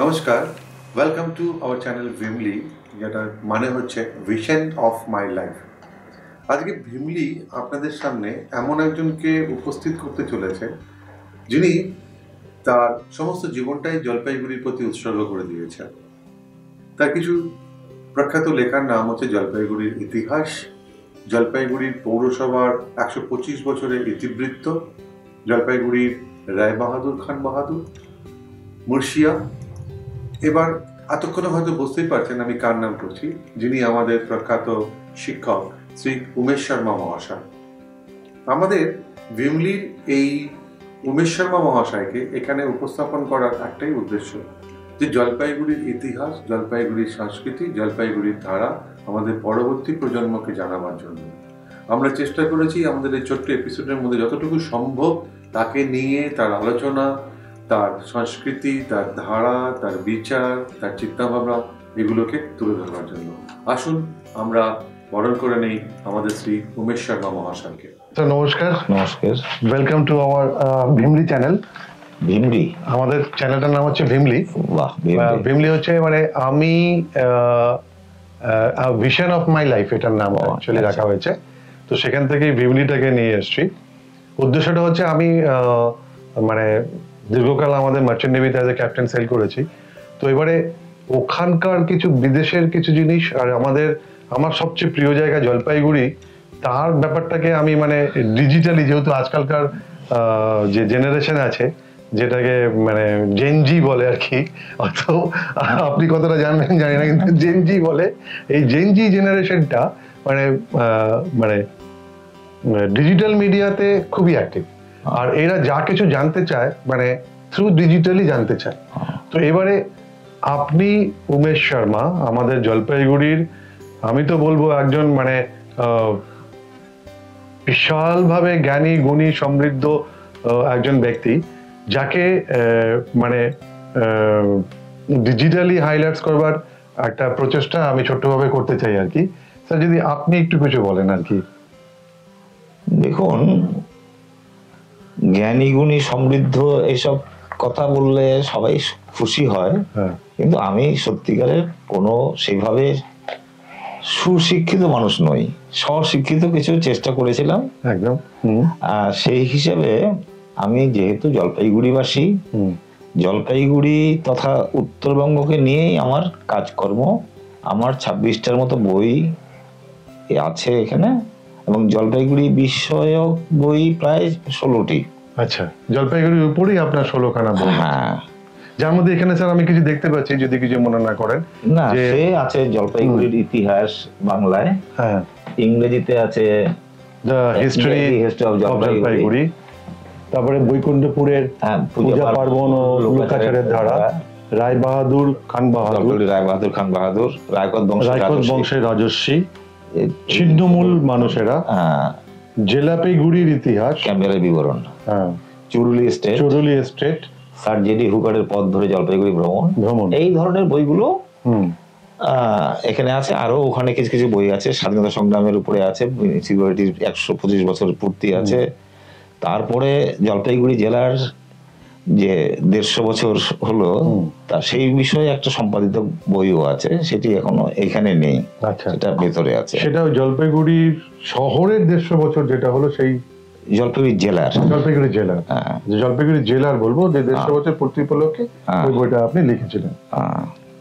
নমস্কার, welcome to our channel Bheemili, যেটার মানে হচ্ছে ভিশন অফ মাই লাইফ। আজকে ভিমলি আপনাদের সামনে এমন একজনকে উপস্থিত করতে চলেছে যিনি তার সমস্ত জীবনটাই জলপাইগুড়ির প্রতি উৎসর্গ করে দিয়েছেন। তার কিছু প্রখ্যাত লেখার নাম হচ্ছে জলপাইগুড়ির ইতিহাস, জলপাইগুড়ির পৌরসভার 125 বছরের ইতিবৃত্ত, জলপাইগুড়ির রায় বাহাদুর খান বাহাদুর, মুর্শিয়া। এবার এতক্ষণে হয়তো বুঝতেই পারছেন আমি কার নাম করছি, যিনি আমাদের প্রখ্যাত শিক্ষক শ্রী উমেশ শর্মা মহাশয়। আমাদের ভিমলির এই উমেশ শর্মা মহাশয়কে এখানে উপস্থাপন করার একটাই উদ্দেশ্য, যে জলপাইগুড়ির ইতিহাস, জলপাইগুড়ির সংস্কৃতি, জলপাইগুড়ির ধারা আমাদের পরবর্তী প্রজন্মকে জানাবার জন্য আমরা চেষ্টা করেছি আমাদের এই ছোট্ট এপিসোডের মধ্যে যতটুকু সম্ভব তাকে নিয়ে, তার আলোচনা, তার সংস্কৃতি, তার ধারা, তার বিচার, তার চিন্তাভাবনা এগুলোকে তুলে ধরবার জন্য। আসুন আমরা বরণ করে নেই আমাদের শ্রী উমেশ শর্মা মহাশয়কে। নমস্কার। নমস্কার, welcome to our Bheemili channel. Bheemili, আমাদের চ্যানেলটার নাম হচ্ছে ভিমলি। বাহ, ভিমলি হচ্ছে মানে আমি ভিশন অফ মাই লাইফ, এটার নাম অ্যাকচুয়ালি রাখা হয়েছে। তো সেখান থেকেই ভিমলিটাকে নিয়ে এসেছি। উদ্দেশ্যটা হচ্ছে আমি মানে দীর্ঘকাল আমাদের মার্চেন্ট নেভিতে অ্যাজ এ ক্যাপ্টেন সেল করেছি। তো এবারে ওখানকার কিছু বিদেশের কিছু জিনিস আর আমার সবচেয়ে প্রিয় জায়গা জলপাইগুড়ি, তার ব্যাপারটাকে আমি মানে ডিজিটালি, যেহেতু আজকালকার যে জেনারেশন আছে যেটাকে মানে জেনজি বলে আর কি, অত আপনি কতটা জানবেন জানি না, কিন্তু জেনজি বলে, এই জেনজি জেনারেশনটা মানে মানে ডিজিটাল মিডিয়াতে খুবই অ্যাক্টিভ। আর এরা যা কিছু জানতে চায় মানে থ্রু ডিজিটালি জানতে চায়। তো এবারে আপনি উমেশ শর্মা আমাদের জলপাইগুড়ির, আমি তো বলবো একজন মানে বিশালভাবে জ্ঞানী গুণী সমৃদ্ধ একজন ব্যক্তি, যাকে মানে ডিজিটালি হাইলাইটস করবার একটা প্রচেষ্টা আমি ছোট্টভাবে করতে চাই আর কি। স্যার, যদি আপনি একটু কিছু বলেন আর কি। দেখুন, জ্ঞানী গুণী সমৃদ্ধ এইসব কথা বললে সবাই খুশি হয়, কিন্তু আমি সত্যিকারের কোনো সেইভাবে সুশিক্ষিত মানুষ নই। স্বশিক্ষিত কিছু চেষ্টা করেছিলাম একদম। সেই হিসেবে আমি যেহেতু জলপাইগুড়িবাসী, জলপাইগুড়ি তথা উত্তরবঙ্গকে নিয়েই আমার কাজকর্ম। আমার 26টার মতো বই আছে এখানে, এবং জলপাইগুড়ি বিষয়ক বই প্রায় 16টি। আচ্ছা, জলপাইগুড়ির উপরেই আপনার 16খানা বই। হ্যাঁ, যার মধ্যে এখানে স্যার আমি কিছু দেখতে পাচ্ছি, যদি কিছু মনে না করেন। না, সে আছে জলপাইগুড়ির ইতিহাস বাংলায়, হ্যাঁ, ইংরেজিতে আছে দ্য হিস্ট্রি অফ জলপাইগুড়ি, তারপরে বৈকুণ্ঠপুরের পূজা পার্বণ ও লোকাচারের ধারা, রায় বাহাদুর খান বাহাদুর, রায়কোট বংশের রাজস্বী, ছিন্নমূল মানুষেরা, জেলাপাইগুড়ির ইতিহাস, ক্যাম্বেলের বিবরণ, চুরুলি এস্টেট, স্যার জেডি হুকারের পথ ধরে জলপাইগুড়ি ভ্রমণ, এই ধরনের বইগুলো এখানে আছে। আরো ওখানে কিছু কিছু বই আছে, স্বাধীনতা সংগ্রামের উপরে আছে, সিকিউরিটির 125 বছর পূর্তি আছে। তারপরে জলপাইগুড়ি জেলার যে 150 বছর হলো, তা সেই বিষয়ে একটা সম্পাদিত বইও আছে, সেটি এখনো এখানে নেই। আচ্ছা, সেটা ভেতরে আছে। সেটা জলপাইগুড়ি শহরের 150 বছর যেটা হলো, সেই জলপাইগুড়ি জেলার জলপাইগুড়ি জেলার বলবো যে 150 বছর পূর্তি উপলক্ষে ওই বইটা আপনি লিখেছিলেন।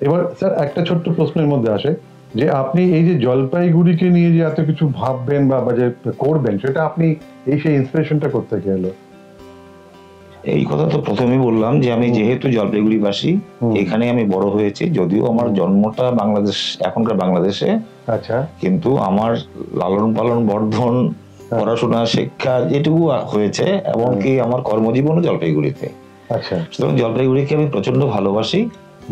এবার স্যার একটা ছোট্ট প্রশ্নের মধ্যে আসে, যে আপনি এই যে জলপাইগুড়িকে নিয়ে যে এত কিছু ভাববেন বা যে করবেন, সেটা আপনি সেই ইন্সপিরেশনটা করতে গেলো? এই কথা তো প্রথমেই বললাম যে আমি যেহেতু জলপাইগুড়িবাসী, এখানে আমি বড় হয়েছি, যদিও আমার জন্মটা বাংলাদেশ, এখনকার বাংলাদেশে। আচ্ছা, কিন্তু আমার লালন পালন, বর্ধন, পড়াশোনা, শিক্ষা যেটুকু হয়েছে, এমনকি আমার কর্মজীবনও জলপাইগুড়িতে। আচ্ছা, সুতরাং জলপাইগুড়িকে আমি প্রচন্ড ভালোবাসি।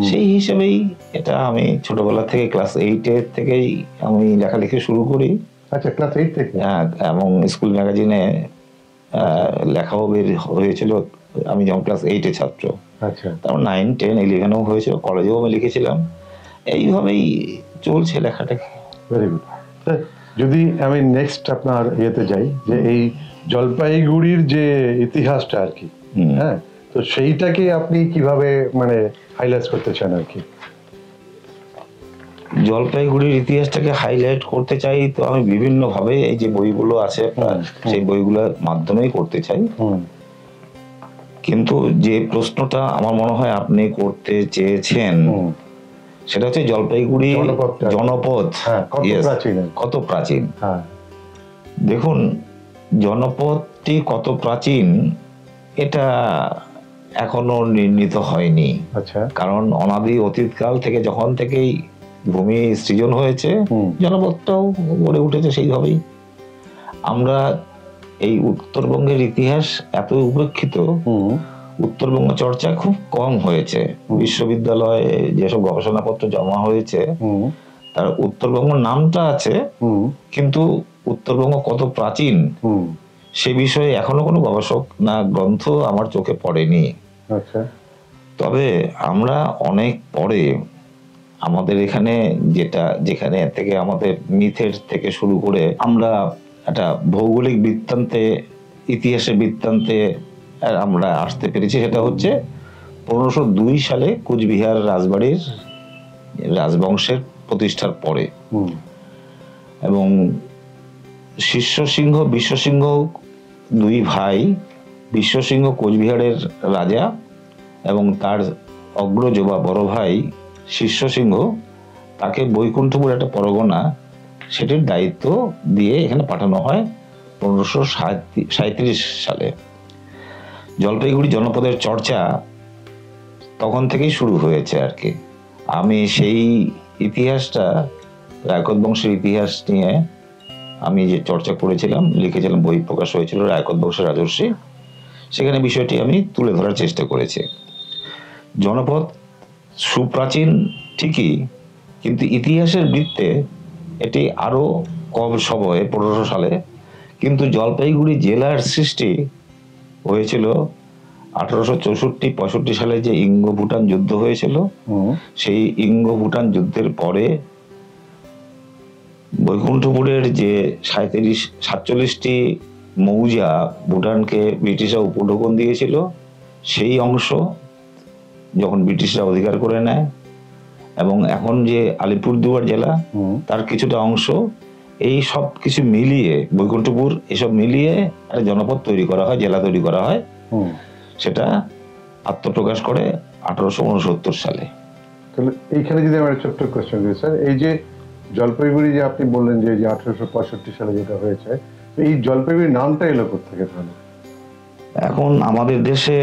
সেই হিসেবেই এটা আমি ছোটবেলা থেকে ক্লাস 8 থেকেই আমি লেখালেখি শুরু করি। আচ্ছা, ক্লাস 8 থেকে? হ্যাঁ, এবং স্কুল ম্যাগাজিনে লেখাও বের হয়েছিল আমি যখন ক্লাস 8 ছাত্র। আচ্ছা, তারপর 9, 10, 11 হয়েছিল, কলেজেও আমি লিখেছিলাম। এইভাবেই চলছে লেখাটাকে। Very good. যদি আমি নেক্সট আপনার ইয়েতে যাই, যে এই জলপাইগুড়ির যে ইতিহাসটা আর কি, হ্যাঁ, তো সেইটাকে আপনি কিভাবে মানে হাইলাইট করতে চান আর কি? জলপাইগুড়ির ইতিহাসটাকে হাইলাইট করতে চাই তো আমি বিভিন্ন ভাবে এই যে বইগুলো আছে সেই বইগুলোর মাধ্যমেই করতে চাই। কিন্তু যে প্রশ্নটা আমার মনে হয় আপনি করতে চেয়েছেন সেটা হচ্ছে জলপাইগুড়ি জনপদ কত প্রাচীন। দেখুন, জনপদটি কত প্রাচীন এটা এখনো নির্ণীত হয়নি। কারণ অনাদি অতীতকাল থেকে যখন থেকেই ভূমি সৃজন হয়েছে জনপদটাও গড়ে উঠেছে সেইভাবেই। আমরা এই উত্তরবঙ্গের ইতিহাস এত উপেক্ষিত, উত্তরবঙ্গ চর্চা খুব কম হয়েছে। বিশ্ববিদ্যালয়ে যেসব গবেষণাপত্র জমা হয়েছে তার উত্তরবঙ্গ নামটা আছে, কিন্তু উত্তরবঙ্গ কত প্রাচীন সে বিষয়ে এখনো কোনো গবেষক না গ্রন্থ আমার চোখে পড়েনি। তবে আমরা অনেক পরে আমাদের এখানে যেখানে থেকে আমাদের মিথের থেকে শুরু করে আমরা একটা ভৌগোলিক বৃত্তান্তে, ইতিহাসের বৃত্তান্তে আমরা আসতে পেরেছি। সেটা হচ্ছে 1502 সালে কুচবিহার রাজবাড়ির রাজবংশের প্রতিষ্ঠার পরে, এবং শিষ্যসিংহ বিশ্বসিংহ দুই ভাই, বিশ্বসিংহ কোচবিহারের রাজা এবং তার অগ্রজ বা বড় ভাই শিষ্যসিংহ তাকে বৈকুণ্ঠপুর একটা পরগনা সেটির দায়িত্ব দিয়ে এখানে পাঠানো হয় 1537 সালে। জলপাইগুড়ি জনপদের চর্চা তখন থেকেই শুরু হয়েছে আর কি। আমি সেই ইতিহাসটা, রায়কোট বংশের ইতিহাস নিয়ে আমি যে চর্চা করেছিলাম, লিখেছিলাম, বই প্রকাশ হয়েছিল রায়কোট বংশের রাজর্ষি, সেখানে বিষয়টি আমি তুলে ধরার চেষ্টা করেছি। জনপদ সুপ্রাচীন ঠিকই, কিন্তু ইতিহাসের বৃত্তে এটি আরো কম সময়ে 1500 সালে, কিন্তু জলপাইগুড়ি জেলার সৃষ্টি হয়েছিল 1864-65 সালে যে ইঙ্গ ভুটান যুদ্ধ হয়েছিল। সেই ইঙ্গ ভুটান যুদ্ধের পরে বৈকুণ্ঠপুরের যে 47টি মৌজা ভুটানকে ব্রিটিশরা উপঢৌকন দিয়েছিল, সেই অংশ যখন ব্রিটিশরা অধিকার করে নেয় এবং এখন যে আলিপুরদুয়ার জেলা তার কিছুটা অংশ, এই সব কিছু মিলিয়ে বৈকুণ্ঠপুর এসব মিলিয়ে একটা জনপদ তৈরি করা হয়, জেলা তৈরি করা হয়। সেটা আত্মপ্রকাশ করে 1869 সালে। তাহলে এইখানে যদি আমার ছোট্ট কোয়েশ্চেন করি স্যার, এই যে জলপাইগুড়ি যে আপনি বললেন যে 1865 সালে যেটা হয়েছে, এই জলপাইগুড়ির নামটা এলো কোথেকে তাহলে? এখন আমাদের দেশে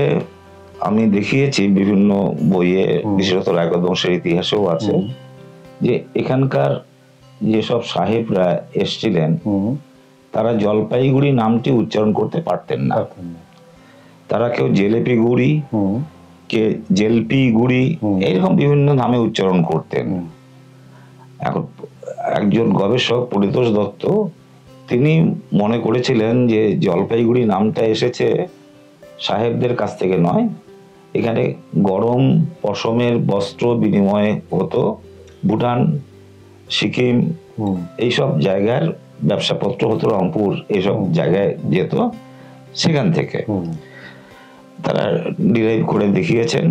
আমি দেখিয়েছি বিভিন্ন বইয়ে, বিশেষত রায়কোট বংশের ইতিহাসেও আছে, যে এখানকার যেসব সাহেবরা এসছিলেন তারা জলপাইগুড়ি নামটি উচ্চারণ করতে পারতেন না। তারা কেউ জেলেপিগুড়ি, কে জেলপিগুড়ি, এরকম বিভিন্ন নামে উচ্চারণ করতেন। এখন একজন গবেষক পরিতোষ দত্ত তিনি মনে করেছিলেন যে জলপাইগুড়ি নামটা এসেছে সাহেবদের কাছ থেকে নয়, এখানে গরম পশমের বস্ত্র বিনিময় হতো, ভুটান, সিকিম এইসব জায়গার ব্যবসাপত্র হতো, রংপুর এইসব জায়গায় যেত, সেখান থেকে তারা ডিরাইভ করে দেখিয়েছেন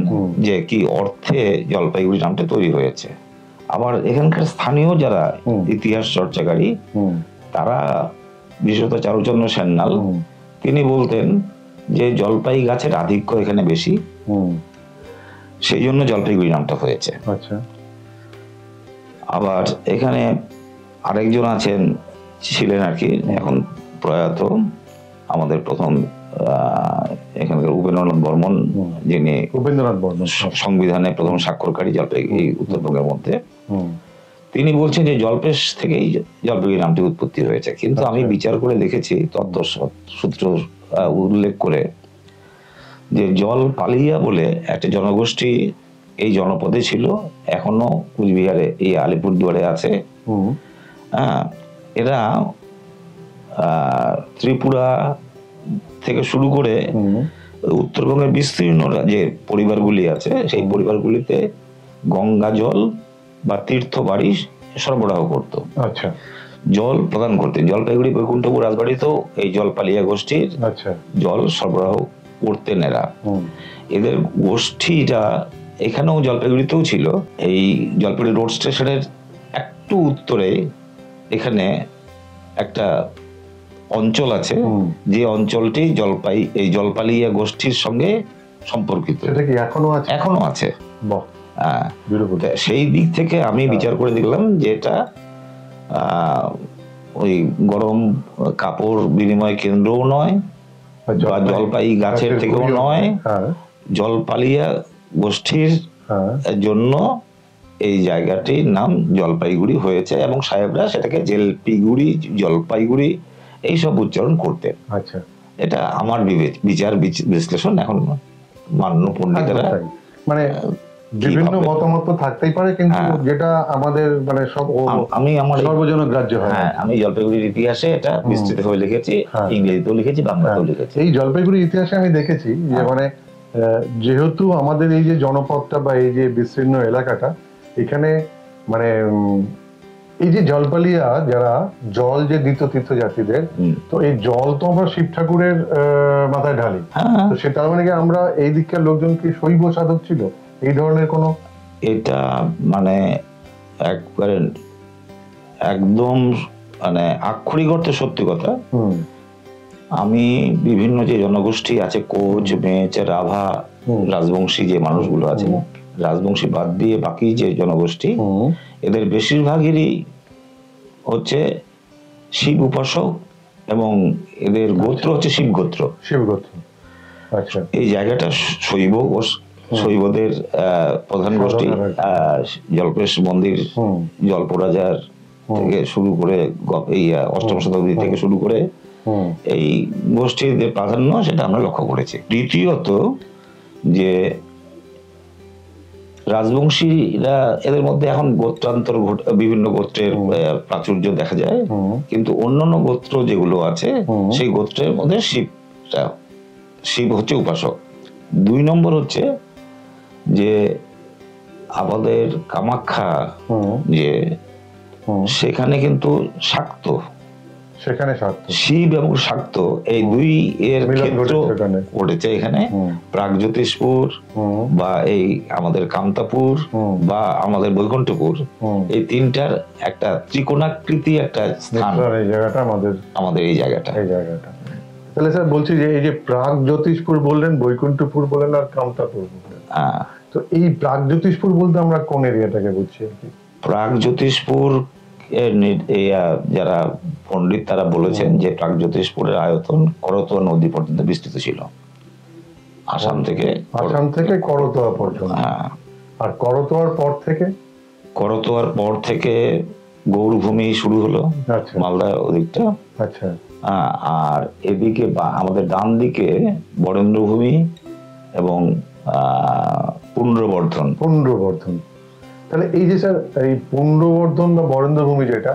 যে কি অর্থে জলপাইগুড়ি নামটা তৈরি হয়েছে। আবার এখানকার স্থানীয় যারা ইতিহাস চর্চাকারী তারা, বিশেষত চারুচন্দ্র সেন্নাল, তিনি বলতেন যে জলপাই গাছের আধিক্য এখানে বেশি, সেই জন্য জলপাইগুড়ি নামটা হয়েছে। আবার এখানে আরেকজন ছিলেন আর কি, এখন প্রয়াত, আমাদের প্রথম এখানকার উপেন্দ্রনাথ বর্মন, যিনি সংবিধানে প্রথম স্বাক্ষরকারী জলপাইগুড়ি উত্তরবঙ্গের মধ্যে, তিনি বলছেন যে জলপেশ থেকেই জলপাইগুড়ি নামটি উৎপত্তি হয়েছে। কিন্তু আমি বিচার করে দেখেছি, তত্ত্ব সূত্র উল্লেখ করে, যে জল পালিয়া বলে একটা জনগোষ্ঠী এই জনপদে ছিল, এখনো কুচবিহারে এই আলিপুরদুয়ারে আছে। এরা ত্রিপুরা থেকে শুরু করে উত্তরবঙ্গের বিস্তীর্ণ যে পরিবারগুলি আছে সেই পরিবারগুলিতে গঙ্গা জল বা তীর্থ বাড়ি সরবরাহ করত, জল প্রদান করতেন। জলপাইগুড়ি বৈকুণ্ঠপুর রাজবাড়িতেও এই জল পালিয়া গোষ্ঠীর জল সরবরাহ করতেন এরা। এদের গোষ্ঠীটা এখানেও জলপাইগুড়িতেও ছিল। এই জলপাইগুড়ি রোড স্টেশনের একটু উত্তরে এখানে একটা অঞ্চল আছে, যে অঞ্চলটি এই জলপালিয়া গোষ্ঠীর সঙ্গে সম্পর্কিত। এটা কি এখনো আছে? এখনো আছে। বাহ, সেই দিক থেকে আমি বিচার করে দেখলাম যে এটা ওই গরম কাপড় বিনিময় কেন্দ্রও নয়, বা জলপাই গাছের থেকেও নয়, জলপালিয়া গোষ্ঠীর জন্য এই জায়গাটির নাম জলপাইগুড়ি হয়েছে, এবং সাহেবরা সেটাকে জেলপিগুড়ি, জলপাইগুড়ি এইসব উচ্চারণ করতেন। আচ্ছা, এটা আমার বিচার বিশ্লেষণ। এখন মান্য পণ্ডিতেরা মানে বিভিন্ন মতামত থাকতেই পারে, কিন্তু যেটা আমাদের মানে আমি আমার সর্বজনগ্রাহ্য হয়। হ্যাঁ, আমি জলপাইগুড়ির ইতিহাসে এটা বিস্তৃত হয়ে লিখেছি, ইংরেজিতেও লিখেছি, বাংলাতেও লিখেছি। এই জলপাইগুড়ির ইতিহাসে আমি দেখেছি যে মানে যেহেতু আমাদের এই যে জনপদটা বা এই যে বিস্তীর্ণ এলাকাটা, এখানে মানে এই যে জলপালিয়া যারা জল যে দিত তীর্থযাত্রীদের, তো এই জল তো আমরা শিব ঠাকুরের মাথায় ঢালি, তো সেটা মানে কি আমরা এই দিককার লোকজন কি শৈব সাধক ছিল, এই ধরনের কোনো? এটা মানে একবারে একদম মানে আক্ষরিক অর্থে সত্যি কথা। আমি বিভিন্ন যে জনগোষ্ঠী আছে, কোচ, মেচ, রাভা, রাজবংশী যে মানুষগুলো আছে, রাজবংশী বাদ দিয়ে বাকি যে জনগোষ্ঠী, এদের বেশিরভাগেরই হচ্ছে শিব উপাসক, এবং এদের গোত্র হচ্ছে শিব গোত্র। আচ্ছা, এই জায়গাটা শৈবদের প্রধান গোষ্ঠী, জল্পেশ মন্দির, জল্পরাজার থেকে শুরু করে এই অষ্টম শতাব্দী থেকে শুরু করে এই গোষ্ঠীদের প্রাধান্য, সেটা আমরা লক্ষ্য করেছি। দ্বিতীয়ত যে রাজবংশীরা, এদের মধ্যে এখন গোত্রান্তর বিভিন্ন গোত্রের প্রাচুর্য দেখা যায়, কিন্তু অন্যান্য গোত্র যেগুলো আছে সেই গোত্রের মধ্যে শিব হচ্ছে উপাসক। 2 নম্বর হচ্ছে যে আমাদের কামাখ্যা, যে সেখানে কিন্তু শাক্ত, শিব এবং শাক্ত এই দুই এর ক্ষেত্র ঘটেছে এখানে। প্রাগজ্যোতিষপুর বা এই আমাদের কামতাপুর বা আমাদের বৈকুণ্ঠপুর, এই তিনটার একটা ত্রিকোণাকৃতি একটা স্থান আমাদের এই জায়গাটা। তাহলে স্যার বলছি যে এই যে প্রাগজ্যোতিষপুর বললেন, বৈকুণ্ঠপুর বললেন, আর কামতাপুর বললেন, তো এই প্রাগজ্যোতিষপুর বলতে আমরা কোন এরিয়াটাকে বুঝছি আর কি? প্রাগজ্যোতিষপুর যারা পণ্ডিত তারা বলেছেন যে প্রাগজ্যোতিষপুরের আয়তন করতোয়া নদী পর্যন্ত বিস্তৃত ছিল, আসাম থেকে করতোয়া পর্যন্ত। আর করতোয়ার পর থেকে গৌরভূমি শুরু হলো, মালদা ওদিকটা। আচ্ছা, আর এদিকে আমাদের ডান দিকে বরেন্দ্রভূমি এবং পুণ্ড্রবর্ধন। তাহলে এই যে স্যার এই পুণ্ড্রবর্ধন বা বরেন্দ্রভূমি যেটা,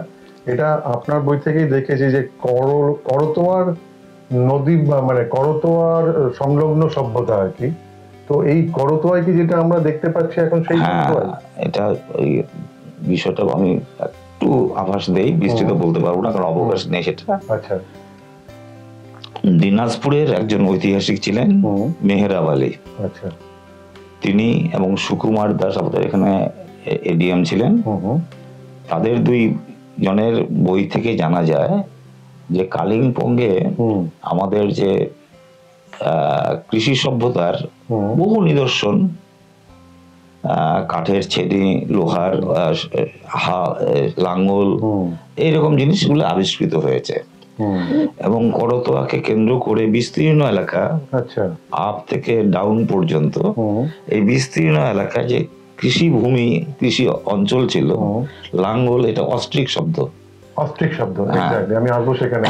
এটা আপনার বই থেকেই দেখেছি যে করতোয়ার নদী বা মানে করতোয়ার সংলগ্ন সভ্যতা আর কি। তো এই করতোয়ায় কি যেটা আমরা দেখতে পাচ্ছি এখন সেই? এটা ওই বিষয়টা আমি একটু আভাস দেই, বিস্তৃত বলতে পারবো না কারণ অবকাশ নেই সেটা। আচ্ছা, দিনাজপুরের একজন ঐতিহাসিক ছিলেন মেহরাব আলী। আচ্ছা, তিনি এবং সুকুমার দাস আমাদের এখানে এডিএম ছিলেন। তাদের 2 জনের বই থেকে জানা যায় যে কালিম্পংয়ে আমাদের যে কৃষি সভ্যতার বহু নিদর্শন, কাঠের ছেনি, লোহার লাঙ্গল, এইরকম জিনিসগুলো আবিষ্কৃত হয়েছে। এবং করতোয়াকে কেন্দ্র করে বিস্তীর্ণ এলাকা, আপ থেকে ডাউন পর্যন্ত এই বিস্তীর্ণ এলাকা যে কৃষি অঞ্চল ছিল, লাঙ্গল এটা অস্ট্রিক শব্দ। আমি আসবো সেখানে।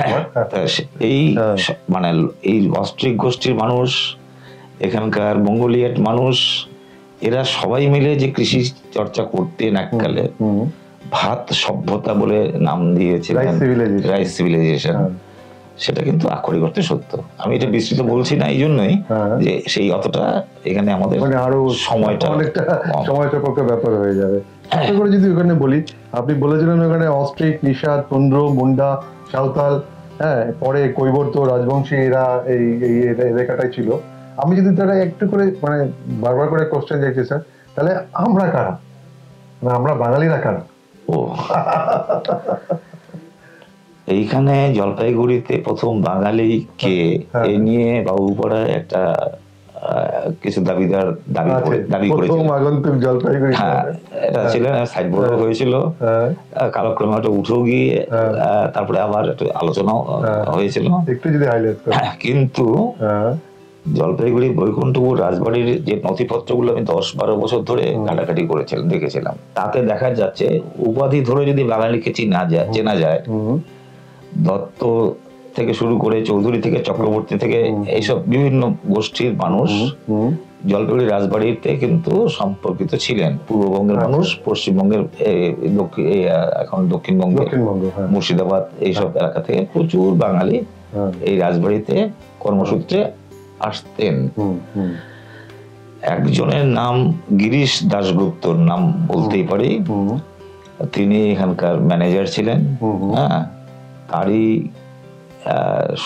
এই মানে এই অস্ট্রিক গোষ্ঠীর মানুষ, এখানকার মঙ্গোলিয়াট মানুষ, এরা সবাই মিলে যে কৃষি চর্চা করতেন এককালে, ভাত সভ্যতা বলে নাম দিয়েছিলেন, রাইস সিভিলাইজেশন, সেটা কিন্তু আক্ষরিক অর্থে সত্য। আমি এটা বিস্তৃত বলছি না এই জন্যই যে সেই অতটা এখানে আমাদের আরো সময়টা অনেকটা সময় সাপেক্ষ ব্যাপার হয়ে যাবে। যদি ওখানে বলি, আপনি বলেছিলেন ওখানে অস্ট্রিক, নিষাদ, তুন্দ্র, মুন্ডা, সাঁওতাল, পরে কৈবর্ত, রাজবংশী, এরা এই এলাকাটাই ছিল। আমি যদি তারা একটু করে মানে বারবার করে কোশ্চেন যাচ্ছি স্যার, তাহলে আমরা কারা, না আমরা বাঙালিরা কারা? ও এইখানে জলপাইগুড়িতে প্রথম বাঙালি কে এ নিয়ে বাবুপাড়ায় একটা কিছু দাবি করেছিল। আগন্তুক জলপাইগুড়ি, হ্যাঁ এটা ছিলেন, সাইডবোর্ডও হয়েছিল, কালক্রমে ওটা উঠেও গিয়ে তারপরে আবার একটু আলোচনাও হয়েছিল। একটু যদি হাইলাইট করেন। কিন্তু জলপাইগুড়ি বৈকুণ্ঠপুর রাজবাড়ির যে নথিপত্রগুলো আমি 10-12 বছর ধরে ঘাটাঘাটি করেছিলাম, দেখেছিলাম, তাতে দেখা যাচ্ছে উপাধি ধরে যদি বাঙালিকে চেনা যায়, দত্ত থেকে শুরু করে চৌধুরী থেকে চক্রবর্তী থেকে এইসব বিভিন্ন গোষ্ঠীর মানুষ জলপাইগুড়ি রাজবাড়িতে কিন্তু সম্পর্কিত ছিলেন। পূর্ববঙ্গের মানুষ, পশ্চিমবঙ্গের এখন দক্ষিণবঙ্গে মুর্শিদাবাদ এইসব এলাকা থেকে প্রচুর বাঙালি এই রাজবাড়িতে কর্মসূত্রে আসতেন। একজনের নাম গিরিশ দাশগুপ্তর নাম বলতেই পারি, তিনি এখানকার ম্যানেজার ছিলেন। হ্যাঁ, তারই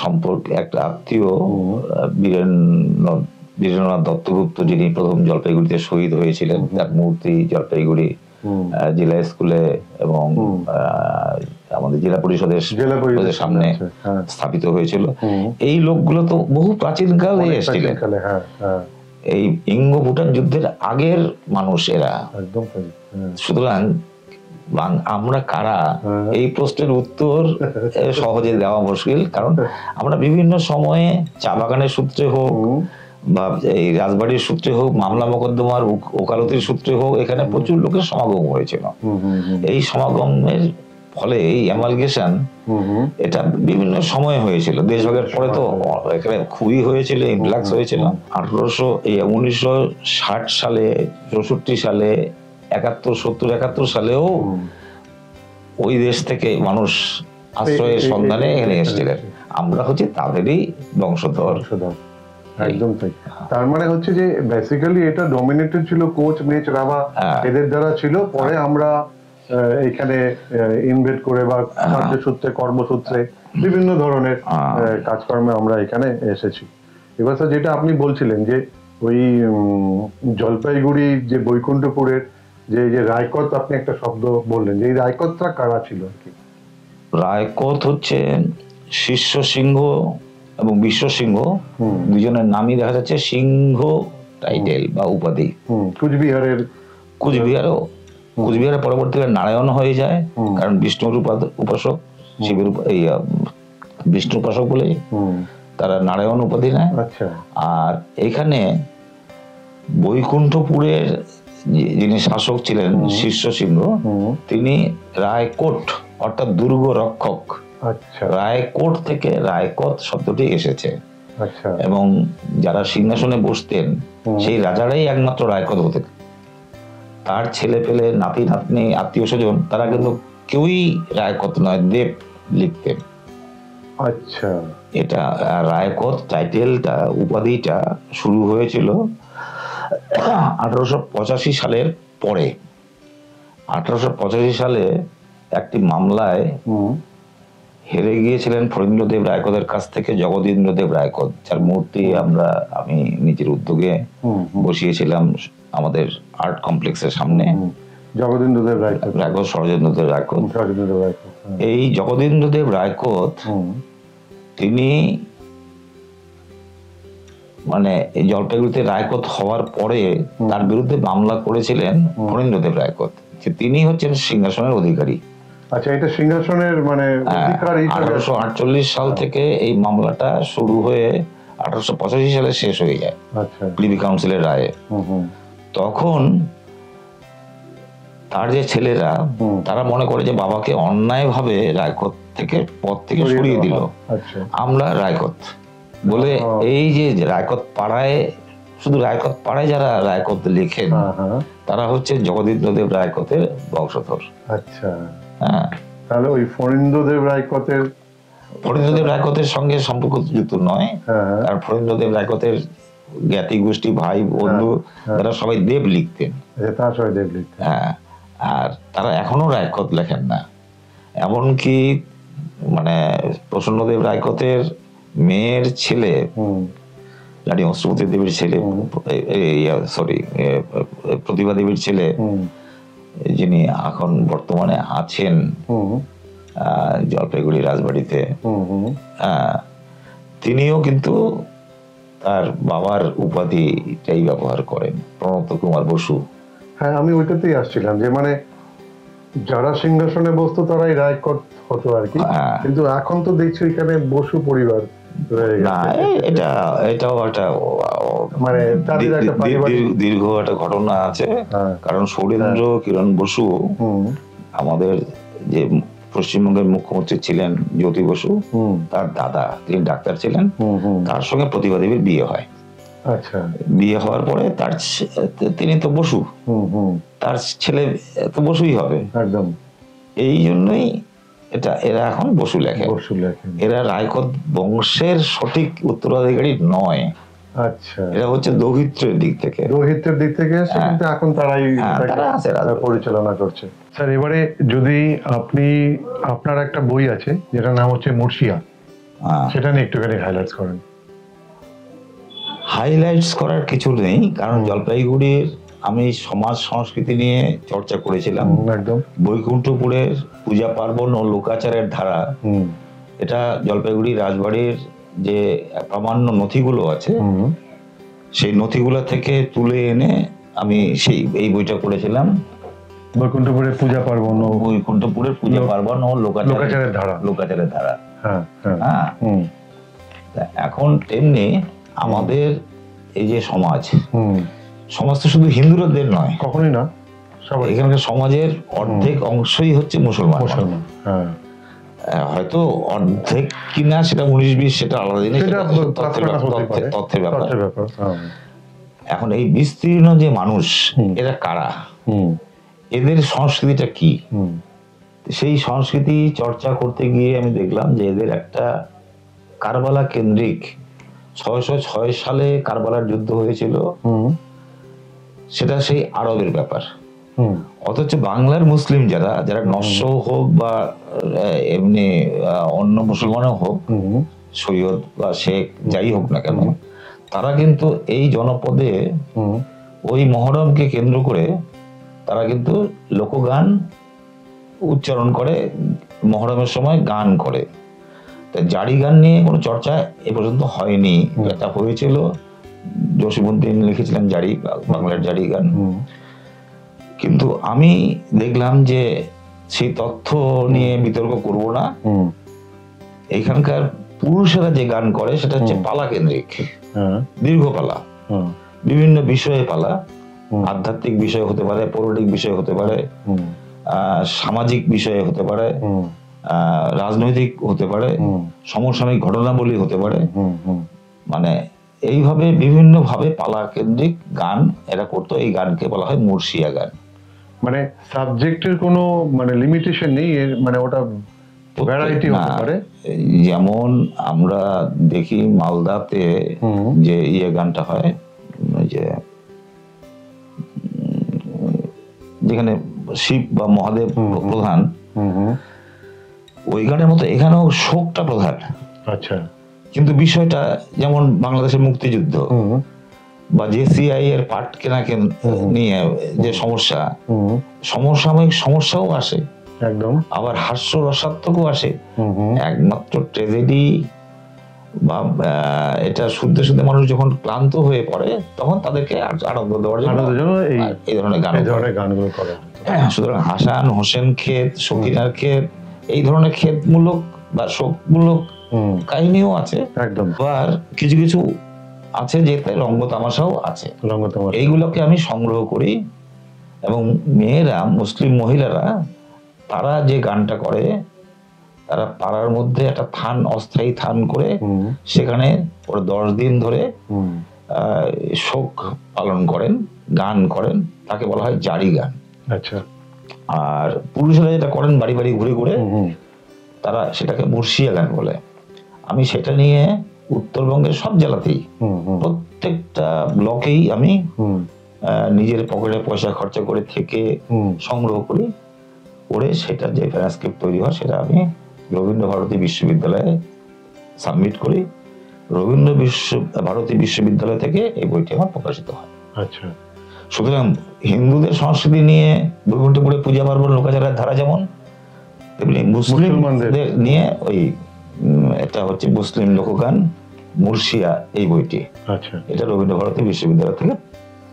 সম্পর্কে একটা আত্মীয় বীরেন্দ্রনাথ দত্তগুপ্ত, যিনি প্রথম জলপাইগুড়িতে শহীদ হয়েছিলেন, তার মূর্তি জলপাইগুড়ি জেলা স্কুলে এবং আমাদের জেলা পরিষদের সামনে স্থাপিত হয়েছিল। এই লোকগুলো তো বহু প্রাচীনকালে এসেছিলেন, এই ইঙ্গ ভুটান যুদ্ধের আগের মানুষ এরা। সুতরাং আমরা কারা, এই প্রশ্নের উত্তর সহজে দেওয়া মুশকিল, কারণ আমরা বিভিন্ন সময়ে চা বাগানের সূত্রে হোক বা এই রাজবাড়ির সূত্রে হোক, মামলা মোকদ্দমার ওকালতির সূত্রে হোক, এখানে প্রচুর লোকের সমাগম হয়েছিল। এই সমাগমের ফলে এই অ্যামালগেশন এটা বিভিন্ন সময়ে হয়েছিল। দেশভাগের পরে তো এখানে খুবই হয়েছিল, ইনফ্লাক্স হয়েছিল। 1960 সালে, 64 সালে, 71 সালেও ওই দেশ থেকে মানুষ আশ্রয়ের সন্ধানে এখানে এসেছিলেন। আমরা হচ্ছে তাদেরই বংশধর। একদম তাই। তার মানে হচ্ছে যে বেসিক্যালি এটা ডমিনেটেড ছিল কোচ, মেচ, রাভা এদের দ্বারা ছিল। পরে আমরা এখানে ইনভেট করে বা কার্যসূত্রে, কর্মসূত্রে, বিভিন্ন ধরনের কাজকর্মে আমরা এখানে এসেছি। এবার স্যার যেটা আপনি বলছিলেন যে ওই জলপাইগুড়ি যে বৈকুণ্ঠপুরের যে রায়কত, আপনি একটা শব্দ বললেন, যে এই রায়কতটা কারা ছিল আর কি? রায়কত হচ্ছে শিষ্য সিংহ এবং বিশ্ব সিংহ, দুজনের নামই দেখা যাচ্ছে সিংহ টাইটেল বা উপাধি। কুচবিহারের পরবর্তীকালে নারায়ণ হয়ে যায়, কারণ বিষ্ণুর উপাসক, শিবের বিষ্ণু উপাসক বলে তারা নারায়ণ উপাধি নেয়। আর এখানে বৈকুণ্ঠপুরের যিনি শাসক ছিলেন শিষ্য সিংহ, তিনি রায়কোট অর্থাৎ দুর্গ রক্ষক, রায়কোট থেকে রায়কত শব্দটি এসেছে। এবং যারা সিংহাসনে বসতেন সেই রাজারাই একমাত্র রায়কত হতেন। তার ছেলে পেলে, নাতি নাতনি, আত্মীয় স্বজন, তারা কিন্তু কেউই রায়কত নয়, দেব লিখতেন। আচ্ছা, এটা রায়কত টাইটেলটা, উপাধিটা শুরু হয়েছিল 1885 সালের পরে। 1885 সালে একটি মামলায় হেরে গিয়েছিলেন ফণীন্দ্রদেব রায়কতের কাছ থেকে জগদীন্দ্রদেব রায়কত, যার মূর্তি আমি নিজের উদ্যোগে বসিয়েছিলাম আমাদের আর্ট কমপ্লেক্সের সামনে। জগদীন্দ্রদেব রায়কত, শরদিন্দ্রদেব রায়কত। এই জগদীন্দ্রদেব রায়কত তিনি মানে এই জলপাইগুড়িতে রায়কত হওয়ার পরে তার বিরুদ্ধে মামলা করেছিলেন ফণীন্দ্রদেব রায়কত, যে তিনি হচ্ছেন সিংহাসনের অধিকারী। আচ্ছা, এটা সিংহাসনের মানে 1848 সাল থেকে এই মামলাটা শুরু হয়ে 1885 সালে শেষ হয়ে যায় প্রিভি কাউন্সিলের রায়ে। তখন তার যে ছেলেরা, তারা মনে করে যে বাবাকে অন্যায়ভাবে রায়কত থেকে পদ থেকে সরিয়ে দিল, আমরা রায়কত বলে এই যে রায়কত পাড়ায়, শুধু রায়কত পাড়ায় যারা রায়কত লেখেন তারা হচ্ছে জগদীন্দ্রদেব রায়কতের বংশধর। আচ্ছা, তাহলে ওই ফণীন্দ্রদেব রায়কতের সঙ্গে সম্পর্ক যুক্ত নয়, কারণ ফণীন্দ্রদেব রায়কতের জ্ঞাতি গোষ্ঠী, ভাই, বন্ধু, তারা সবাই দেব লিখতেন। হ্যাঁ, আর তারা এখনো রায়কত লেখেন না। এমনকি মানে প্রসন্নদেব রায়কতের মেয়ের ছেলে রানী অষ্টপতি দেবীর ছেলে, সরি প্রতিভা দেবীর ছেলে, যিনি এখন বর্তমানে আছেন জলপাইগুড়ি রাজবাড়িতে, তিনিও কিন্তু তার বাবার উপাধিটাই ব্যবহার করেন, প্রণত কুমার বসু। হ্যাঁ, আমি ওইটাতেই আসছিলাম যে মানে যারা সিংহাসনে বসতো তারাই রায়কট হতো আর কি, কিন্তু এখন তো দেখছি এখানে বসু পরিবার না, এটাও একটা মানে দীর্ঘ একটা ঘটনা আছে। কারণ সৌরেন্দ্র কিরণ বসু আমাদের যে পশ্চিমবঙ্গের মুখ্যমন্ত্রী ছিলেন জ্যোতি বসু, তার দাদা, তিনি ডাক্তার ছিলেন, তার সঙ্গে প্রতিভা দেবীর বিয়ে হয়। আচ্ছা, বিয়ে হওয়ার পরে তিনি তো বসু, তার ছেলে তো বসুই হবে একদম। এই জন্যই এরা এখন বসু লেখে। এরা রায়কোট বংশের সঠিক উত্তরাধিকারী নয়। আচ্ছা, এটা হচ্ছে দৌহিত্রের দিক থেকে কিন্তু এখন তারাই পরিচালনা করছে। স্যার, এবারে যদি আপনার একটা বই আছে যেটার নাম হচ্ছে মুর্শিয়া, সেটা নিয়ে একটুখানি হাইলাইটস করেন। হাইলাইটস করার কিছু নেই, কারণ জলপাইগুড়ির আমি সমাজ সংস্কৃতি নিয়ে চর্চা করেছিলাম। একদম বৈকুণ্ঠপুরের পূজা পার্বণ ও লোকাচারের ধারা, এটা জলপাইগুড়ি রাজবাড়ির যে প্রামাণ্য নথিগুলো আছে সেই নথিগুলো থেকে তুলে এনে আমি এই বইটা করেছিলাম। বৈকুণ্ঠপুরের পূজা পার্বণ ও লোকাচারের ধারা। হ্যাঁ, এখন তেমনি আমাদের এই যে সমাজ তো শুধু হিন্দুদের নয়, কখনোই না, এখানকার সমাজের অর্ধেক অংশই হচ্ছে মুসলমান। হয়তো অর্ধেক কিনা সেটা 19-20 সেটা আলাদা জিনিস, তথ্যের ব্যাপার। এখন এই বিস্তীর্ণ যে মানুষ, এরা কারা, এদের সংস্কৃতিটা কি, সেই সংস্কৃতি চর্চা করতে গিয়ে আমি দেখলাম যে এদের একটা কারবালা কেন্দ্রিক 606 সালে কারবালার যুদ্ধ হয়েছিল, সেটা সেই আরবের ব্যাপার। অথচ বাংলার মুসলিম যারা নস্য হোক বা এমনি অন্য মুসলমানও হোক, সৈয়দ বা শেখ যাই হোক না কেন, তারা কিন্তু এই জনপদে ওই মহরমকে কেন্দ্র করে তারা কিন্তু লোকগান উচ্চারণ করে, মহরমের সময় গান করে। জারি গান নিয়ে কোনো চর্চা এ পর্যন্ত হয়নি। এটা হয়েছিল, জসীমউদ্দিন লিখেছিলেন জারি, বাংলার জারি গান। কিন্তু আমি দেখলাম যে সেই তথ্য নিয়ে বিতর্ক করব না। এখানকার পুরুষেরা যে গান করে সেটা হচ্ছে পালা কেন্দ্রিক, দীর্ঘ পালা, বিভিন্ন বিষয়ে পালা, আধ্যাত্মিক বিষয় হতে পারে, পৌরাণিক বিষয় হতে পারে, সামাজিক বিষয়ে হতে পারে, রাজনৈতিক হতে পারে, সমসাময়িক ঘটনাবলী হতে পারে। মানে এইভাবে বিভিন্ন ভাবে পালা কেন্দ্রিক গান এরা করতো। এই গানকে বলা হয় মুর্শিয়া গান। মানে সাবজেক্টের কোনো মানে লিমিটেশন নেই, মানে ওটা ভ্যারাইটি হতে পারে। যেমন আমরা দেখি মালদাতে যে গানটা হয়, যে যেখানে শিব বা মহাদেব প্রধান, ওই গানের মতো এখানেও শোকটা প্রধান। আচ্ছা, কিন্তু বিষয়টা যেমন বাংলাদেশের মুক্তিযুদ্ধ বা জেসিআই এর পাট কেনা নিয়ে যে সমস্যা, সমসাময়িক সমস্যাও আসে একদম, আবার হাস্য রসাত্মকও আসে। একমাত্র ট্র্যাজেডি বা এটা শুনতে শুনতে মানুষ যখন ক্লান্ত হয়ে পড়ে, তখন তাদেরকে আনন্দ দেওয়ার জন্য এই ধরনের গানগুলো করে। সুতরাং হাসান হোসেন ক্ষেত, সকিনার ক্ষেত, এই ধরনের ক্ষেতমূলক বা শোকমূলক কাহিনীও আছে একদম। আর কিছু কিছু আছে যেতে রঙ্গ তামাশাও আছে। এইগুলোকে আমি সংগ্রহ করি, এবং মেয়েরা, মুসলিম মহিলারা, তারা যে গানটা করে, তারা পাড়ার মধ্যে একটা থান, অস্থায়ী থান করে সেখানে 10 দিন ধরে শোক পালন করেন, গান করেন, তাকে বলা হয় জারি গান। আচ্ছা, আর পুরুষেরা যেটা করেন বাড়ি বাড়ি ঘুরে ঘুরে, তারা সেটাকে মুর্শিয়া গান বলে। আমি সেটা নিয়ে উত্তরবঙ্গের সব জেলাতেই, প্রত্যেকটা ব্লকেই আমি নিজের পকেটে পয়সা খরচা করে থেকে সংগ্রহ করি, করে সেটা যে ট্রান্সক্রিপ্ট তৈরি হয় সেটা আমি রবীন্দ্র ভারতী বিশ্ববিদ্যালয়ে সাবমিট করি, ভারতী বিশ্ববিদ্যালয় থেকে এই বইটি আমার প্রকাশিত হয়। আচ্ছা, সুতরাং হিন্দুদের সংস্কৃতি নিয়ে বৈকুণ্ঠপুরে পূজা পার্বণ লোকাচারের ধারা যেমন, তেমনি মুসলিমদের নিয়ে ওই এটা হচ্ছে মুসলিম লোকগান মুর্শিয়া এই বইটি। আচ্ছা, এটা রবীন্দ্র ভারতী বিশ্ববিদ্যালয় থেকে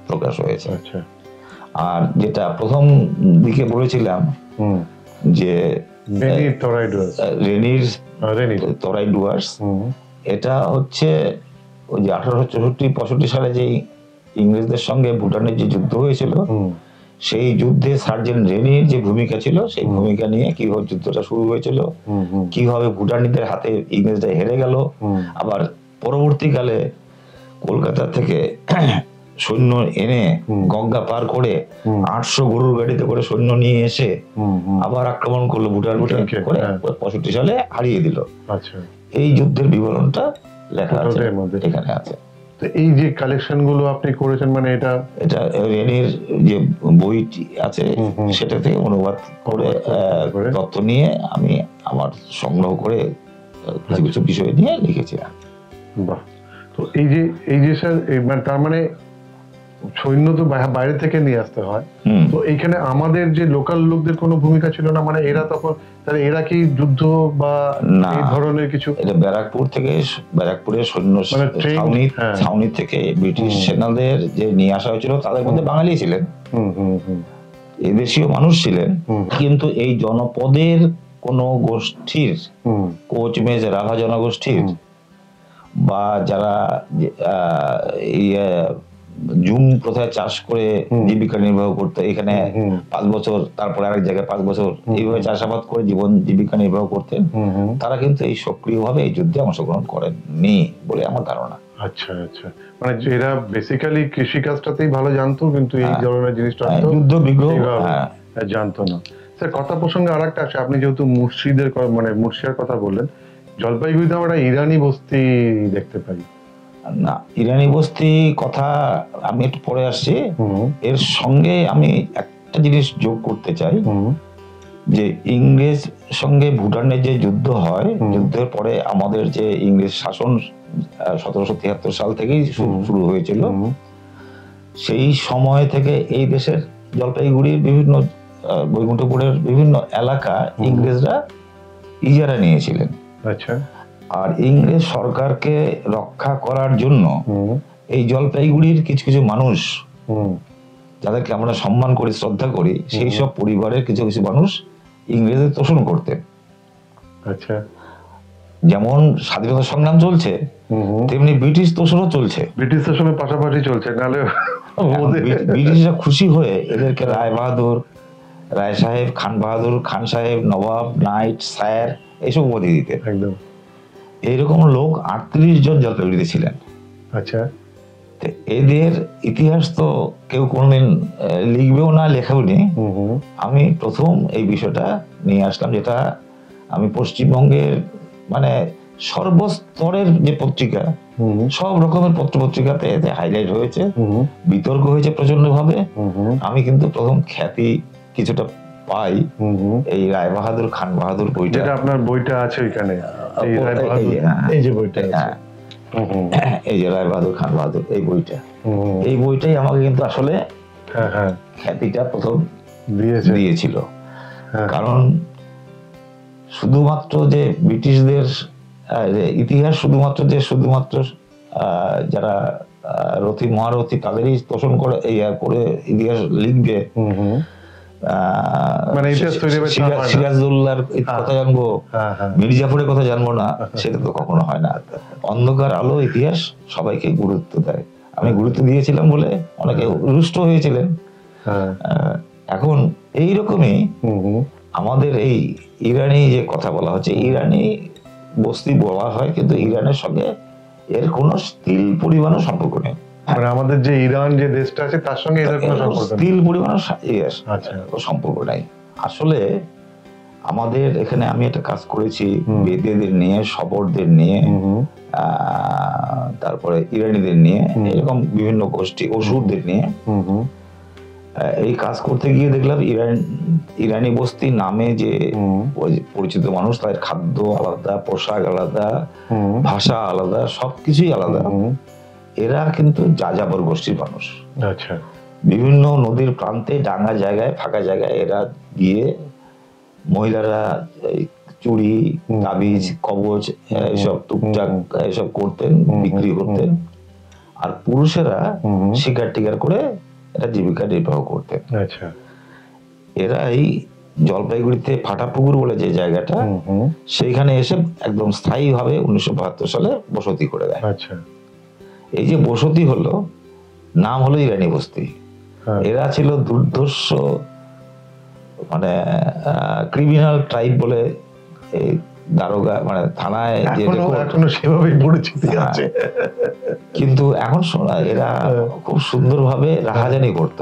প্রকাশ হয়েছে। আচ্ছা। আর যেটা প্রথম দিকে বলেছিলাম যে রেনির তরাই ডুয়ার্স, এটা হচ্ছে ওই যে 1864-65 সালে যে ইংরেজদের সঙ্গে ভুটানের যে যুদ্ধ হয়েছিল, সেই যুদ্ধে সার্জেন্ট রেনির যে ভূমিকা ছিল, সেই ভূমিকা নিয়ে কিভাবে যুদ্ধটা শুরু হয়েছিল, কিভাবে ভুটানিদের হাতে ইংরেজরা হেরে গেল, আবার পরবর্তীকালে কলকাতা থেকে সৈন্য এনে গঙ্গা পার করে 800 গরুর গাড়িতে করে সৈন্য নিয়ে এসে আবার আক্রমণ করলো ভুটানকে করে 65 সালে হারিয়ে দিল। আচ্ছা, এই যুদ্ধের বিবরণটা লেখা আছে এখানে আছে। তো এই যে কালেকশন গুলো আপনি করেছেন, মানে এটা রেনির যে বইটি আছে সেটা থেকে অনুবাদ করে তথ্য নিয়ে আমি আমার সংগ্রহ করে কিছু কিছু বিষয় নিয়ে লিখেছিলাম। বাহ। তো এই যে স্যার, মানে তার মানে সৈন্য তো বাইরে থেকে নিয়ে আসতে হয়, তো এইখানে আমাদের যে লোকাল লোকদের কোনো ভূমিকা ছিল না? মানে এরা তখন তাহলে এরা কি যুদ্ধ বা এই ধরনের কিছু? এটা ব্যারাকপুরের সৈন্য ছাউনি থেকে ব্রিটিশ সেনাদের যে নিয়ে আসা হয়েছিল, তাদের মধ্যে বাঙালি ছিলেন, এদেশীয় মানুষ ছিলেন, কিন্তু এই জনপদের কোন গোষ্ঠীর, কোচমেজ রাভা জনগোষ্ঠীর বা যারা জুম প্রথায় চাষ করে জীবিকা নির্বাহ করতে, এখানে 5 বছর, তারপরে আরেক জায়গায় 5 বছর এইভাবে চাষাবাদ করে জীবিকা নির্বাহ করতেন, তারা কিন্তু এই সক্রিয়ভাবে এই যুদ্ধে অংশগ্রহণ করেননি বলে আমার ধারণা। আচ্ছা, আচ্ছা। মানে এরা বেসিক্যালি কৃষিকাজটাতেই ভালো জানতো, কিন্তু এই ধরনের জিনিসটা যুদ্ধ বিগ্রহ জানতো না। স্যার, কথা প্রসঙ্গে আরেকটা আসে, আপনি যেহেতু মুর্শিয়ার কথা বললেন, জলপাইগুড়িতে আমরা ইরানি বস্তি দেখতে পাই। না, ইরানি বস্তি কথা আমি একটু পরে আসছি। এর সঙ্গে আমি একটা জিনিস যোগ করতে চাই, যে ইংরেজ সঙ্গে ভুটানের যে যুদ্ধ হয়, যুদ্ধের পরে আমাদের যে ইংরেজ শাসন 1773 সাল থেকেই শুরু হয়েছিল, সেই সময় থেকে এই দেশের জলপাইগুড়ির বিভিন্ন বৈকুণ্ঠপুরের বিভিন্ন এলাকা ইংরেজরা ইজারা নিয়েছিলেন। আচ্ছা। আর ইংরেজ সরকারকে রক্ষা করার জন্য এই জলপাইগুড়ির কিছু কিছু মানুষ, যাদেরকে আমরা সম্মান করি, শ্রদ্ধা করি, সেই সব পরিবারের কিছু কিছু মানুষ ইংরেজদের তোষণ করতেন। আচ্ছা। যেমন স্বাধীনতা সংগ্রাম চলছে, তেমনি ব্রিটিশ তোষণও চলছে, ব্রিটিশ তোষণের পাশাপাশি চলছে। নাহলে ব্রিটিশরা খুশি হয়ে এদেরকে রায় বাহাদুর, রায় সাহেব, খান বাহাদুর, খান সাহেব, নবাব, নাইট, স্যার এইসব উপাধি দিতেন। একদম। এইরকম লোক 38 জন জলপাইগুড়িতে ছিলেন। আচ্ছা। এদের ইতিহাস তো কেউ কোনদিন লিখবেও না, লেখাও নি। আমি প্রথম এই বিষয়টা নিয়ে আসলাম, যেটা আমি পশ্চিমবঙ্গের মানে সর্বস্তরের যে পত্রিকা, সব রকমের পত্রিকাতে এতে হাইলাইট হয়েছে, বিতর্ক হয়েছে প্রচন্ড ভাবে। আমি কিন্তু প্রথম খ্যাতি কিছুটা পাই এই রায় বাহাদুর, খান বাহাদুর বইটা। আপনার বইটা আছে ওইখানে, এই যে বইটা, এই যে রায় বাহাদুর, খান বাহাদুর, এই বইটাই আমাকে কিন্তু আসলে খ্যাতিটা প্রথম দিয়েছিল। কারণ শুধুমাত্র যে ব্রিটিশদের ইতিহাস শুধুমাত্র যারা রথী মহারথী তাদেরই তোষণ করে ইতিহাস লিখবে, সিরাজউদ্দৌলার কথা জানবো, মির্জাফরের কথা জানবো না, সেটা তো কখনো হয় না। অন্ধকার আলো ইতিহাস সবাইকে গুরুত্ব দেয়। আমি গুরুত্ব দিয়েছিলাম বলে অনেকে রুষ্ট হয়েছিলেন। এখন এইরকমই আমাদের এই ইরানি যে কথা বলা হচ্ছে, ইরানি বস্তি বলা হয়, কিন্তু ইরানের সঙ্গে এর কোনো তিল পরিমাণও সম্পর্ক নেই। মানে আমাদের যে ইরান যে দেশটা আছে তার সঙ্গে এর কোনো সম্পর্ক নেই, তিল পরিমাণও সম্পর্ক নাই। আসলে আমাদের এখানে আমি একটা কাজ করেছি বেদেদের নিয়ে, শবরদের নিয়ে, তারপরে ইরানিদের নিয়ে, এরকম বিভিন্ন গোষ্ঠী, অসুরদের নিয়ে। এই কাজ করতে গিয়ে দেখলাম ইরানি বস্তি নামে যে পরিচিত মানুষ, তাদের খাদ্য আলাদা, পোশাক আলাদা, ভাষা আলাদা, সবকিছুই আলাদা। এরা কিন্তু যাযাবর গোষ্ঠীর মানুষ। আচ্ছা। বিভিন্ন নদীর প্রান্তে, ডাঙ্গা জায়গায়, ফাঁকা জায়গায় এরা গিয়ে মহিলারা চুড়ি, তাবিজ, কবচ এসব টুকটাক এসব করতেন, বিক্রি করতেন। আর পুরুষেরা শিকার টিকার করে এটা জীবিকা নির্বাহ করতেন। আচ্ছা। এরা এই জলপাইগুড়িতে ফাটাপুকুর বলে যে জায়গাটা, সেইখানে এসে একদম স্থায়ীভাবে 1972 সালে বসতি করে দেয়। আচ্ছা। এই যে বসতি হলো, নাম হলো ইরানি বস্তি। এরা ছিল দুর্ধর্ষ, মানে ক্রিমিনাল ট্রাইব বলে এই দারোগা মানে থানায় যে এখনো সেভাবেই পরিচিতি আছে। কিন্তু এখন শোনা এরা খুব সুন্দরভাবে রাহাজানি করতো,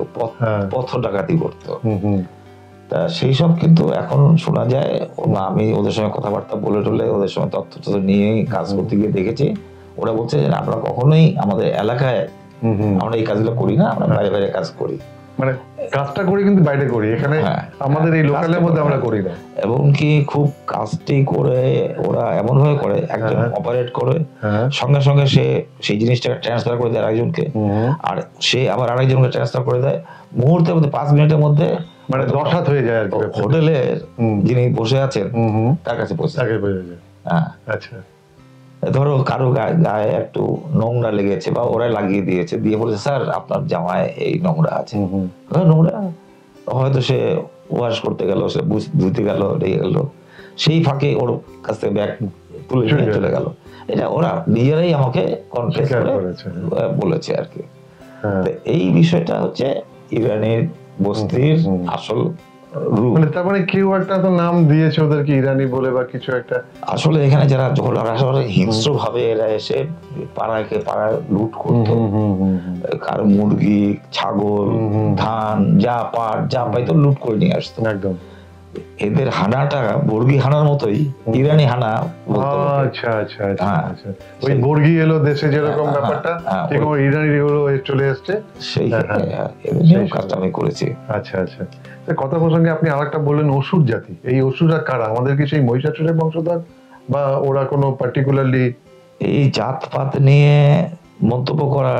পথ ডাকাতি করতো। তা সেই সব কিন্তু এখন শোনা যায়। আমি ওদের সঙ্গে কথাবার্তা বলে টলে ওদের সঙ্গে তথ্য নিয়ে কাজ করতে গিয়ে দেখেছি, ওরা বলছে আমরা কখনোই আমাদের এলাকায় আমরা এই কাজগুলো করি না, আমরা বাইরে বাইরে কাজ করি। মানে কাজটা করি কিন্তু বাইরে করি, এখানে আমাদের এই লোকালের মধ্যে আমরা করি না। এবং কি খুব কাজটি করে ওরা এমন ভাবে করে, একজন অপারেট করে, সঙ্গে সঙ্গে সে সেই জিনিসটাকে ট্রান্সফার করে দেয় আরেকজনকে, আর সে আবার আরেকজনকে ট্রান্সফার করে দেয় মুহূর্তের মধ্যে, 5 মিনিটের মধ্যে। মানে দশাত হয়ে যায় আর কি। হোটেলের যিনি বসে আছেন তার কাছে পৌঁছে যায়। হ্যাঁ। আচ্ছা। ধরো কারো গায়ে একটু নোংরা লেগেছে বা ওরা লাগিয়ে দিয়েছে, দিয়ে বলেছে স্যার আপনার জামায় এই নোংরা আছে। নোংরা হয়তো সে ওয়াশ করতে গেল, সে ধুতে গেল, রেগে গেল, সেই ফাঁকে ওর কাছ থেকে ব্যাগ তুলে নিয়ে চলে গেল। এটা ওরা নিজেরাই আমাকে কনফেস করে বলেছে আর কি। এই বিষয়টা হচ্ছে ইরানের বস্তির আসল রূপ। মানে তার মানে কেউ একটা তো নাম দিয়েছে ওদেরকে ইরানি বলে বা কিছু একটা। আসলে এখানে যারা হিংস্র ভাবে এরা এসে পাড়াকে পাড়া লুট করতো, কার মুরগি, ছাগল, ধান, যা পাট যা পাইতো লুট করে নিয়ে আসতো। একদম এদের হানাটা বর্গি হানার মতোই ইরানি হানা। আচ্ছা আচ্ছা আচ্ছা। ওই বর্গি এলো দেশে যেরকম ব্যাপারটা, ঠিক ওই ইরানি গুলো চলে আসছে, সেই কাজটা আমি করেছি। আচ্ছা আচ্ছা। কথা প্রসঙ্গে আপনি আরেকটা বললেন অসুর জাতি। এই অসুররা কারা? আমাদের কি সেই মহিষাসুরের বংশধর বা ওরা কোনো পার্টিকুলারলি? এই জাতপাত নিয়ে মন্তব্য করা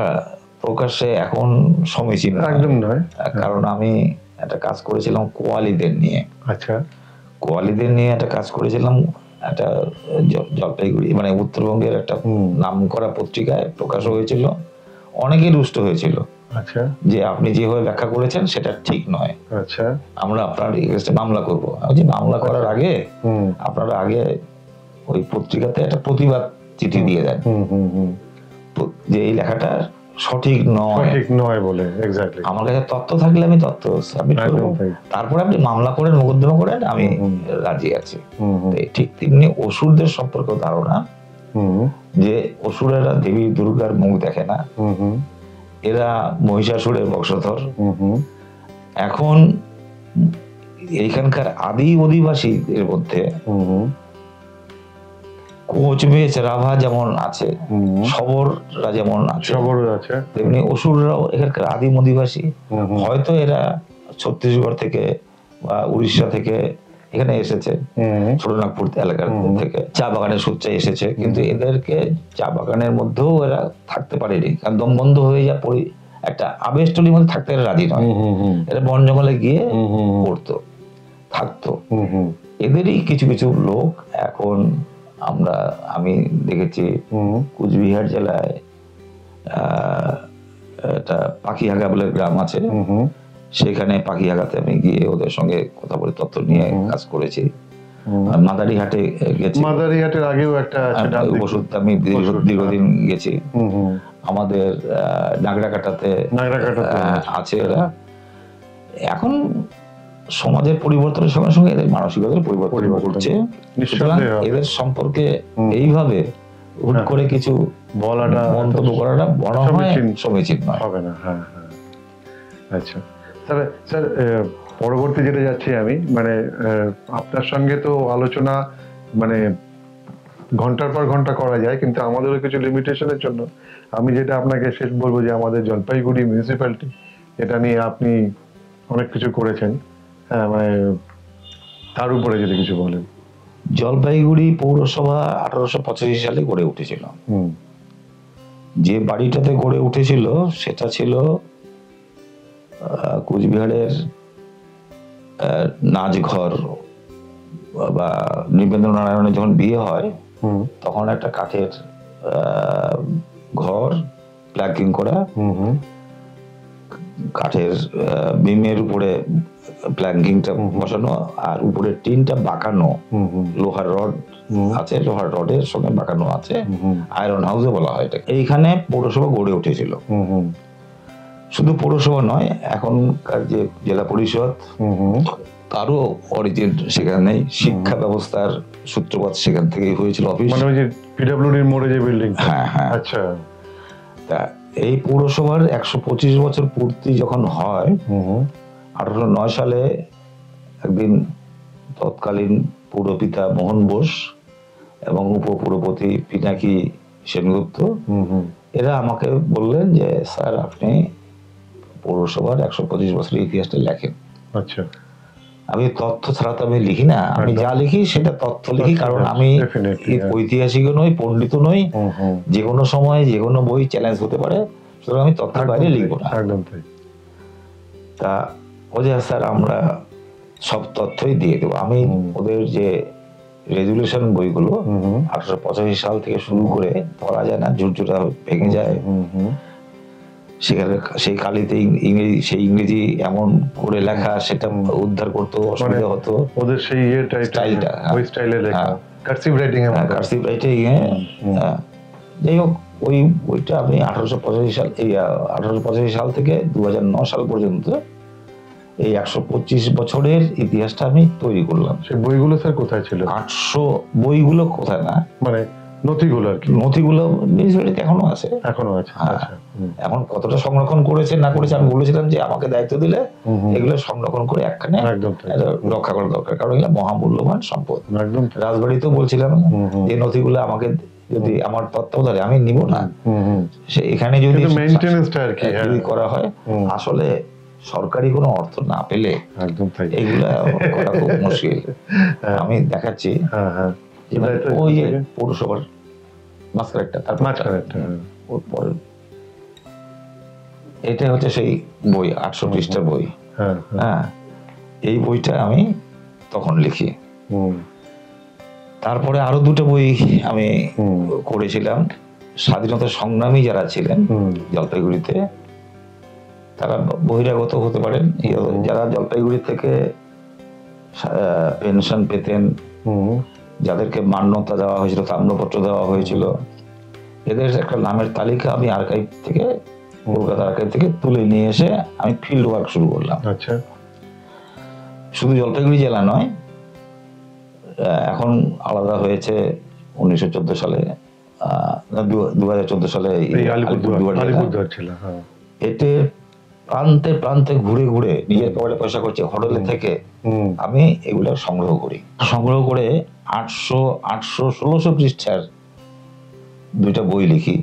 প্রকাশ্যে এখন সমীচীন একদম নয়, কারণ আমি একটা কাজ করেছিলাম কোয়ালিদের নিয়ে। আচ্ছা। কোয়ালিদের নিয়ে একটা কাজ করেছিলাম, একটা জলপাইগুড়ি মানে উত্তরবঙ্গের একটা নামকরা পত্রিকায় প্রকাশ হয়েছিল। অনেকে রুষ্ট হয়েছিল। আচ্ছা। যে আপনি যেভাবে ব্যাখ্যা করেছেন সেটা ঠিক নয়। আচ্ছা। আমরা আপনার এগেইনস্টে মামলা করব। মামলা করার আগে আপনারা আগে ওই পত্রিকাতে একটা প্রতিবাদ চিঠি দিয়ে দেন যে এই লেখাটা সঠিক নয় বলে। এক্স্যাক্টলি। আমার কাছে তথ্য থাকলে আমি তথ্য সাবমিট করব, তারপরে আপনি মামলা করেন, মোকদ্দমা করেন, আমি রাজি আছি। ঠিক তেমনি অসুরদের সম্পর্কে ধারণা যে অসুরেরা দেবী দুর্গার মুখ দেখে না, এরা মহিষাসুরের বংশধর। এখন এইখানকার আদি অধিবাসীদের মধ্যে কোচবেজ রাভা যেমন আছে, শবররা যেমন আছে, তেমনি অসুররাও এখানকার আদিম অধিবাসী। হয়তো এরা ছত্তিশগড় থেকে বা উড়িষ্যা থেকে এখানে এসেছে, ছোটনাগপুর এলাকার থেকে চা বাগানের সূত্রে এসেছে, কিন্তু এদেরকে চা বাগানের মধ্যেও এরা থাকতে পারেনি, কারণ দম বন্ধ হয়ে যা একটা আবেষ্টলীর মধ্যে থাকতে এরা রাজি নয়। এরা বন জঙ্গলে গিয়ে পড়তো, থাকতো। এদেরই কিছু কিছু লোক এখন আমি দেখেছি কুচবিহার জেলায় একটা পাখিহাগা বলে গ্রাম আছে, সেখানে পাখিহাগাতে আমি গিয়ে ওদের সঙ্গে কথা বলে তথ্য নিয়ে কাজ করেছি। মাদারিহাটে গেছি, মাদারিহাটের আগেও একটা ওষুধ আমি দীর্ঘদিন গেছি। আমাদের নাগরাকাটাতে আছে এরা। এখন সমাজের পরিবর্তনের সঙ্গে সঙ্গে এদের মানসিকতার পরিবর্তন ঘটছে। এদের সম্পর্কে এইভাবে হুট করে কিছু বলাটা, মন্তব্য করাটা সমীচীন হবে না। হ্যাঁ হ্যাঁ। আচ্ছা স্যার, পরবর্তী যেটা যাচ্ছি আমি, মানে আপনার সঙ্গে তো আলোচনা মানে ঘন্টার পর ঘন্টা করা যায়, কিন্তু আমাদেরও কিছু লিমিটেশনের জন্য আমি যেটা আপনাকে শেষ বলবো যে আমাদের জলপাইগুড়ি মিউনিসিপ্যালিটি, এটা নিয়ে আপনি অনেক কিছু করেছেন, হ্যাঁ মানে তার উপরে যদি কিছু বলেন। জলপাইগুড়ি পৌরসভা 1885 সালে গড়ে উঠেছিল। যে বাড়িটাতে গড়ে উঠেছিল সেটা ছিল কুচবিহারের নাচঘর, বা নৃপেন্দ্র নারায়ণের যখন বিয়ে হয় তখন একটা কাঠের ঘর প্ল্যাঙ্কিং করা, কাঠের বিমের উপরে প্ল্যাঙ্কিংটা বসানো, আর উপরে টিনটা বাঁকানো, লোহার রড আছে, লোহার রডের সঙ্গে বাঁকানো আছে, আয়রন হাউসে বলা হয় এটা। এইখানে পৌরসভা গড়ে উঠেছিল। শুধু পৌরসভা নয়, এখনকার যে জেলা পরিষদ তারও অরিজিন সেখানে, শিক্ষা ব্যবস্থার সূত্রপাত সেখান থেকেই হয়েছিল। অফিস মানে ওই যে পিডব্লিউডির মোড়ে যে বিল্ডিং। হ্যাঁ হ্যাঁ। আচ্ছা। তা এই পৌরসভার 125 বছর পূর্তি যখন হয় 1809 সালে, একদিন তৎকালীন পৌরপিতা মোহন বোস এবং উপপুরপতি পিনাকি সেনগুপ্ত এরা আমাকে বললেন যে স্যার আপনি পৌরসভার 125 বছরের ইতিহাসটা লেখেন। আচ্ছা। আমি তথ্য ছাড়া তো আমি লিখি না, আমি যা লিখি সেটা তথ্য লিখি, কারণ আমি ঐতিহাসিকও নই, পণ্ডিত নই। যে কোনো সময় যে কোনো বই চ্যালেঞ্জ হতে পারে, সুতরাং আমি তথ্যের বাইরে লিখবো না। তা ওদের স্যার আমরা সব তথ্যই দিয়ে দেবো। আমি ওদের যে রেজুলেশন বইগুলো 1885 সাল থেকে শুরু করে পড়া যায় না, ঝুরঝুরা ভেঙে যায়, সেখানে সেই কালিতে ইংরেজি এমন করে লেখা, সেটা উদ্ধার করতে অসুবিধা হতো। ওদের সেই স্টাইলটা, ওই স্টাইলে লেখা, কার্সিভ রাইটিং এ, কার্সিভ রাইটিং এ। যাই হোক, ওই বইটা আমি 1885 সাল থেকে 2009 সাল পর্যন্ত এই 125 বছরের ইতিহাসটা আমি তৈরি করলাম। সেই বইগুলো স্যার কোথায় ছিল? 800 বইগুলো কোথায় না, মানে নথিগুলো আর কি। নথিগুলো মিউনিসিপ্যালিটিতে এখনো আছে। এখনো আছে। আচ্ছা। এখন কতটা সংরক্ষণ করেছে না করেছে, আমি বলেছিলাম যে আমাকে দায়িত্ব দিলে এগুলো সংরক্ষণ করে একখানে রক্ষা করা দরকার, কারণ এগুলো মহামূল্যবান সম্পদ। একদম। রাজবাড়িতেও বলছিলাম যে নথিগুলো আমাকে যদি আমার তত্ত্বাবধানে, আমি নিব না, সে এখানে যদি মেইনটেনেন্সটা আর কি যদি করা হয়, আসলে সরকারি কোনো অর্থ না পেলে একদম তাই, এগুলা করা খুব মুশকিল। আমি দেখাচ্ছি ওই যে পৌরসভার মাঝখানেরটা, তারপর এটা হচ্ছে সেই বই, 800 পৃষ্ঠার বই। হ্যাঁ, এই বইটা আমি তখন লিখি। তারপরে আরো দুটো বই আমি করেছিলাম। স্বাধীনতা সংগ্রামী যারা ছিলেন জলপাইগুড়িতে, তারা বহিরাগত হতে পারেন, যারা জলপাইগুড়ি থেকে পেনশন পেতেন, যাদেরকে মান্যতা দেওয়া হয়েছিল, তাম্রপত্র দেওয়া হয়েছিল, এদের একটা নামের তালিকা আমি আর্কাইভ থেকে, কলকাতা আর্কাইভ থেকে তুলে নিয়ে এসে আমি ফিল্ড ওয়ার্ক শুরু করলাম। আচ্ছা। শুধু জলপাইগুড়ি জেলা নয়, এখন আলাদা হয়েছে 1914 সালে, 2014 সালে আলিপুরদুয়ার ছিল। এতে প্রান্তে প্রান্তে ঘুরে ঘুরে নিজের পকেটে পয়সা করছে, হোটেলে থেকে আমি এগুলো সংগ্রহ করে 800-1600 পৃষ্ঠার দুইটা বই লিখি।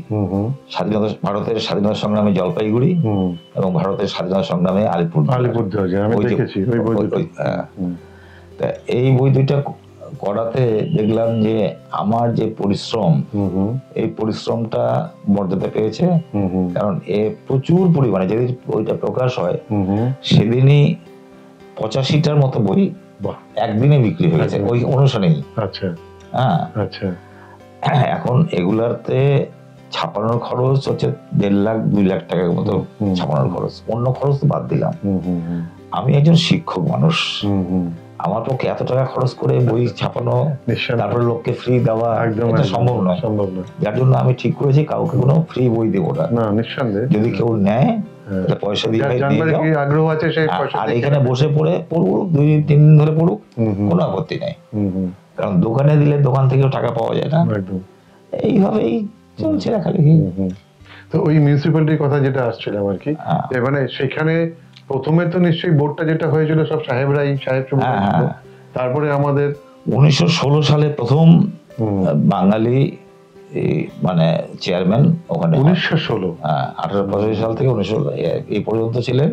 ভারতের স্বাধীনতা সংগ্রামে জলপাইগুড়ি এবং ভারতের স্বাধীনতা সংগ্রামে আলিপুরদুয়ার। এই বই দুইটা করাতে দেখলাম যে আমার যে পরিশ্রম, এই পরিশ্রমটা মর্যাদা পেয়েছে, কারণ এ প্রচুর পরিমাণে যেদিন বইটা প্রকাশ হয় সেদিনই 85টার মতো বই একদিনে বিক্রি হয়ে গেছে ওই অনুষ্ঠানেই। আচ্ছা। হ্যাঁ, আচ্ছা। এখন এগুলাতে ছাপানোর খরচ হচ্ছে 1.5 লাখ 2 লাখ টাকার মতো ছাপানোর খরচ, অন্য খরচ তো বাদ দিলাম। আমি একজন শিক্ষক মানুষ, আমার পক্ষে এত টাকা খরচ করে বই ছাপানো, তারপরে লোককে ফ্রি দেওয়া এটা সম্ভব নয়। যার জন্য আমি ঠিক করেছি কাউকে কোনো ফ্রি বই দেবো না, যদি কেউ নেয় পয়সা দিয়ে আগ্রহ আছে, আর এখানে বসে পড়ে পড়ুক, 2-3 দিন ধরে পড়ুক, কোনো আপত্তি নেই, কারণ দোকানে দিলে দোকান থেকেও টাকা পাওয়া যায় না। এইভাবেই চলছে লেখালেখি। তো ওই মিউনিসিপ্যালিটির কথা যেটা আসছিলাম আর কি, মানে সেখানে প্রথমে তো নিশ্চয়ই বোর্ডটা যেটা হয়েছিল সব সাহেবরাই, তারপরে আমাদের 1916 সালে প্রথম বাঙালি মানে চেয়ারম্যান ওখানে। 1916? 1885 সাল থেকে 1916 এই পর্যন্ত ছিলেন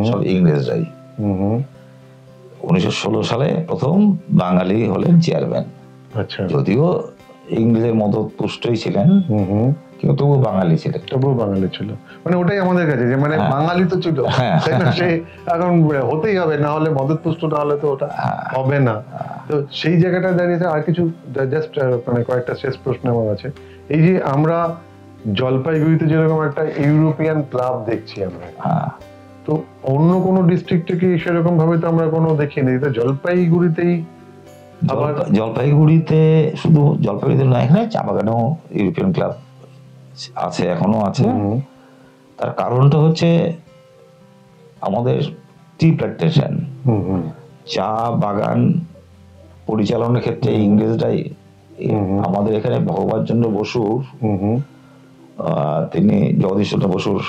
সব ইংরেজরাই। হুম। 1916 সালে প্রথম বাঙালি হলেন চেয়ারম্যান। আচ্ছা। যদিও ইংরেজের মদত পুষ্টই ছিলেন, হুম। কিন্তু তবুও বাঙালি ছিলেন। তবুও বাঙালি ছিল, মানে ওটাই আমাদের কাছে যে মানে হ্যাঁ। বাঙালি তো ছিল, হ্যাঁ। তাই না? সে এখন হতেই হবে, না হলে মদতপুষ্ট না হলে তো ওটা হবে না। তো সেই জায়গাটা দাঁড়িয়ে আর কিছু জাস্ট মানে কয়েকটা শেষ প্রশ্ন আমার আছে। এই যে আমরা জলপাইগুড়িতে যেরকম একটা ইউরোপিয়ান ক্লাব দেখছি আমরা, তো অন্য কোনো ডিস্ট্রিক্টে কি সেরকম ভাবে তো আমরা কোনো দেখিনি, তো জলপাইগুড়িতেই আবার জলপাইগুড়িতে শুধু জলপাইগুড়িতে নয়, এখানে চা বাগানেও ইউরোপিয়ান ক্লাব আছে, এখনো আছে। তার কারণটা হচ্ছে আমাদের টি প্ল্যান্টেশন, চা বাগান পরিচালনার ক্ষেত্রে ইংরেজরাই। আমাদের এখানে ভগবানচন্দ্র বসুর, তিনি জগদীশচন্দ্র বসুর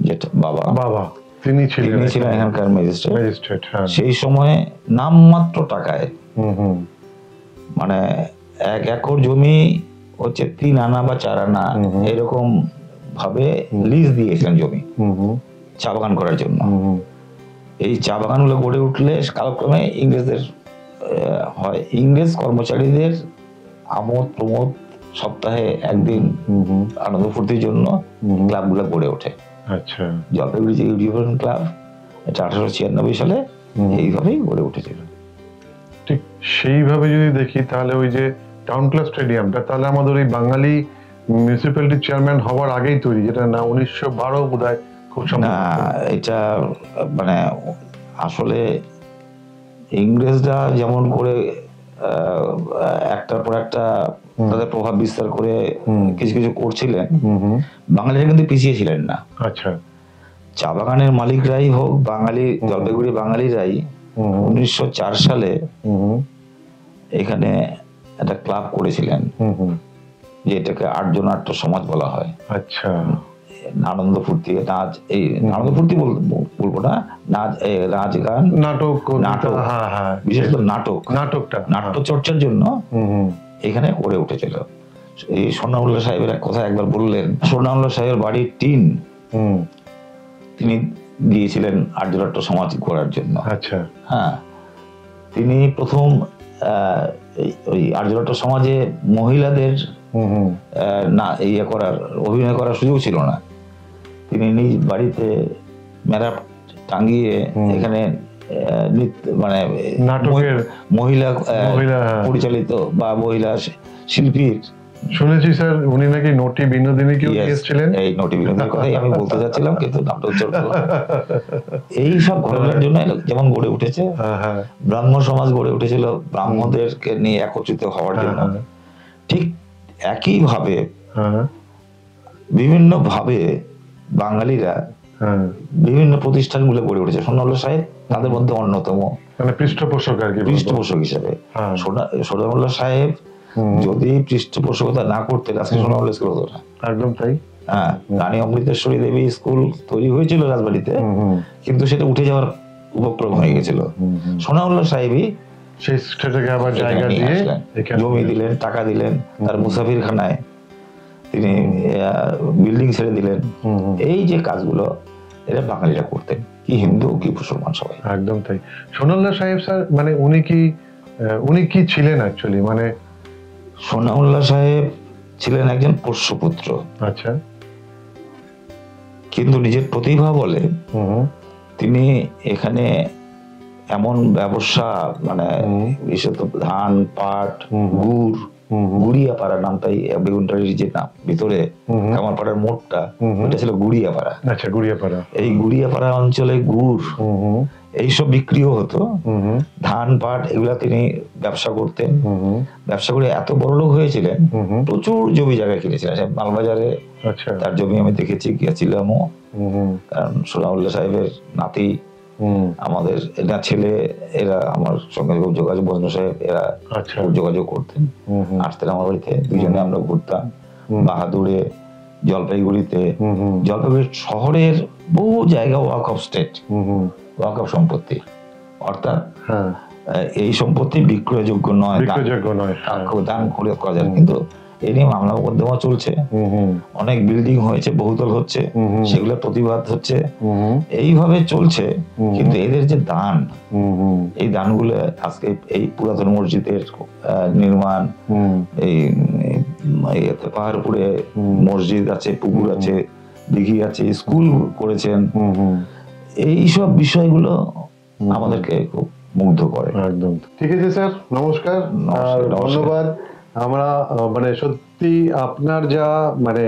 যেটা বাবা, তিনি ছিলেন এখানকার ম্যাজিস্ট্রেট। সেই সময় নামমাত্র টাকায়, মানে 1 একর জমি হচ্ছে 3 আনা বা 4 আনা এরকম ভাবে লিজ দিয়েছিলেন জমি চা বাগান করার জন্য। এই চা বাগানগুলো গড়ে উঠলে কালক্রমে ইংরেজদের হয়, ইংরেজ কর্মচারীদের আমোদ প্রমোদ, সপ্তাহে একদিন আনন্দ ফুর্তির জন্য ক্লাবগুলো গড়ে ওঠে। আচ্ছা, জলপাইগুড়ি যে ইউরোপিয়ান ক্লাব, এটা 1896 সালে এইভাবেই গড়ে উঠেছিল। ঠিক সেইভাবে যদি দেখি তাহলে ওই যে টাউন ক্লাব স্টেডিয়ামটা তাহলে আমাদের ওই বাঙালি মিউনিসিপ্যালিটি চেয়ারম্যান হওয়ার আগেই তৈরি, যেটা না 1912 বোধহয়, খুব সম্ভব। এটা মানে আসলে ইংরেজরা যেমন করে একটার পর একটা তাদের প্রভাব বিস্তার করে কিছু কিছু করছিলেন, বাঙালিরা কিন্তু পিছিয়ে ছিলেন না। আচ্ছা, চা বাগানের মালিকরাই হোক, বাঙালি জলপাইগুড়ি বাঙালিরাই 1904 সালে এখানে একটা ক্লাব করেছিলেন, যেটাকে আর্যনাট্য সমাজ বলা হয়। আচ্ছা, আনন্দ ফুর্তি, নাচ, এই আনন্দ ফুর্তি বলবো না, নাচ, নাচ গান, নাটক, বিশেষ করে নাটকটা নাট্য চর্চার জন্য এখানে গড়ে উঠেছিল। এই সোনাউল্লাহ সাহেবের এক কথা একবার বললেন, সোনাউল্লাহ সাহেবের বাড়ির টিন তিনি দিয়েছিলেন আর্যনাট্য সমাজ করার জন্য। আচ্ছা, হ্যাঁ, তিনি প্রথম ওই আর্যনাট্য সমাজে মহিলাদের না অভিনয় করার সুযোগ ছিল না। তিনি নিজ বাড়িতে মেলা টাঙ্গিয়ে এখানে মানে মহিলা পরিচালিত বা মহিলা শিল্পীর, শুনেছি স্যার উনি নাকি নটি বিনোদিনী কেউ এসেছিলেন। এই নটি বিনোদিনীর কথাই আমি বলতে যাচ্ছিলাম, কিন্তু নামটা উচ্চারণ করলাম। এই সব ঘটনার জন্য যেমন গড়ে উঠেছে ব্রাহ্ম সমাজ, গড়ে উঠেছিল ব্রাহ্মণদেরকে নিয়ে একত্রিত হওয়ার জন্য। ঠিক একই ভাবে বিভিন্ন ভাবে বাঙালিরা বিভিন্ন প্রতিষ্ঠানগুলো গড়ে উঠেছে। সোনাউল্লাহ সাহেব তাদের মধ্যে অন্যতম, মানে পৃষ্ঠপোষক আর কি, পৃষ্ঠপোষক হিসেবে। সোনাউল্লাহ সাহেব যদি পৃষ্ঠপোষকতা না করতেন আজকে সোনাউল্লাহ স্কুল হতো না। একদম তাই। হ্যাঁ, রানী অমৃতেশ্বরী দেবী স্কুল তৈরি হয়েছিল রাজবাড়িতে, কিন্তু সেটা উঠে যাওয়ার উপক্রম হয়ে গেছিল। সোনাউল্লাহ সাহেবই সেই সেটাকে আবার জায়গা দিয়ে জমি দিলেন, টাকা দিলেন, তার মুসাফিরখানায় তিনি বিল্ডিং ছেড়ে দিলেন। এই যে কাজগুলো এরা বাঙালিরা করতেন, কি হিন্দু কি মুসলমান সবাই। একদম তাই। সোনাউল্লাহ সাহেব স্যার মানে উনি কি ছিলেন অ্যাকচুয়ালি? মানে সোনাউল্লাহ সাহেব ছিলেন একজন পোষ্যপুত্র। আচ্ছা, কিন্তু নিজের প্রতিভা বলে তিনি এখানে এমন ব্যবসা, মানে বিশেষত ধান, পাট, গুড়, গুড়িয়াপাড়া নামটাই বেগুনটারির যে নাম, ভিতরে কামারপাড়ার মোড়টা, ওটা ছিল গুড়িয়াপাড়া। আচ্ছা, গুড়িয়াপাড়া। এই গুড়িয়াপাড়া অঞ্চলে গুড় এইসব বিক্রিও হতো, ধান পাট এগুলা তিনি ব্যবসা করতেন। ব্যবসা করে এত বড়লোক হয়েছিলেন, প্রচুর জমি জায়গা কিনেছিলেন মালবাজারে। তার জমি আমি দেখেছি, গিয়েছিলামও। কারণ সোনাউল্লাহ সাহেবের নাতি, আমাদের এরা ছেলে, এরা আমার সঙ্গে যোগাযোগ, বন্ধু সাহেব, এরা যোগাযোগ করতেন, আসতেন আমার বাড়িতে, দুজনে আমরা ঘুরতাম বাহাদুরে, জলপাইগুড়িতে। জলপাইগুড়ি শহরের বহু জায়গা walk of state, walk of সম্পত্তি, অর্থাৎ এই সম্পত্তি বিক্রয়যোগ্য নয়, দান করে করা যায়, কিন্তু এ নিয়ে মামলা মোকদ্দমা চলছে, অনেক বিল্ডিং হয়েছে, বহুতল হচ্ছে, সেগুলো প্রতিবাদ হচ্ছে, এইভাবে চলছে। কিন্তু এদের যে দান, এই দানগুলো আজকে এই পুরাতন মসজিদের নির্মাণ, এই পাহাড়পুরে মসজিদ আছে, পুকুর আছে, দিঘি আছে, স্কুল করেছেন, এই সব বিষয়গুলো আমাদেরকে খুব মুগ্ধ করে। একদম ঠিক আছে স্যার, নমস্কার আর ধন্যবাদ। আমরা মানে সত্যি আপনার যা মানে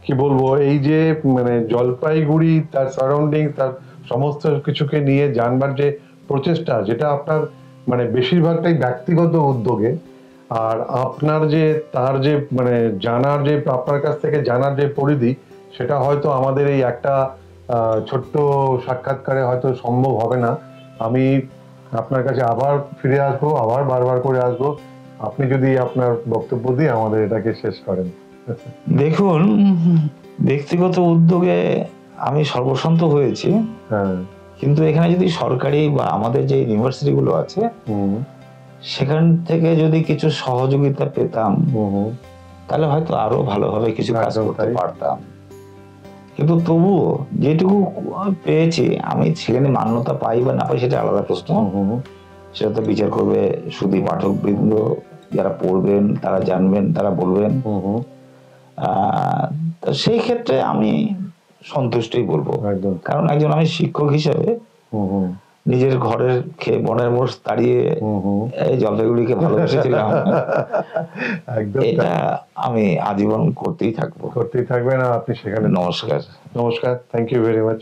কি বলবো, এই যে মানে জলপাইগুড়ি তার সারাউন্ডিং তার সমস্ত কিছুকে নিয়ে জানবার যে প্রচেষ্টা, যেটা আপনার মানে বেশিরভাগটাই ব্যক্তিগত উদ্যোগে, আর আপনার যে তার যে মানে জানার যে আপনার কাছ থেকে জানার যে পরিধি, সেটা হয়তো আমাদের এই একটা ছোট্ট সাক্ষাৎকারে হয়তো সম্ভব হবে না। আমি আপনার কাছে আবার ফিরে আসবো, আবার বারবার করে আসবো, আপনি যদি আপনার বক্তব্য দিয়ে আমাদের এটাকে শেষ করেন। দেখুন, ব্যক্তিগত উদ্যোগে আমি সর্বস্বান্ত হয়েছি, কিন্তু এখানে যদি সরকারি বা আমাদের যে ইউনিভার্সিটি গুলো আছে সেখান থেকে যদি কিছু সহযোগিতা পেতাম, তাহলে হয়তো আরো ভালোভাবে কিছু কাজ করতে পারতাম। কিন্তু তবুও যেটুকু পেয়েছি, আমি সেখানে মান্যতা পাই বা না পাই সেটা আলাদা প্রশ্ন, সেটা তো বিচার করবে শুধু পাঠক বৃন্দ, যারা পড়বেন তারা জানবেন, তারা বলবেন। সেই ক্ষেত্রে আমি সন্তুষ্টই বলবো, কারণ একজন আমি শিক্ষক হিসেবে নিজের ঘরের খেয়ে বনের মোষ তাড়িয়ে এই জলপাইগুড়িকে ভালোবেসেছিলাম, এটা আমি আজীবন করতেই থাকবেন। আপনি সেখানে। নমস্কার। নমস্কার, থ্যাংক ইউ ভেরি মাচ।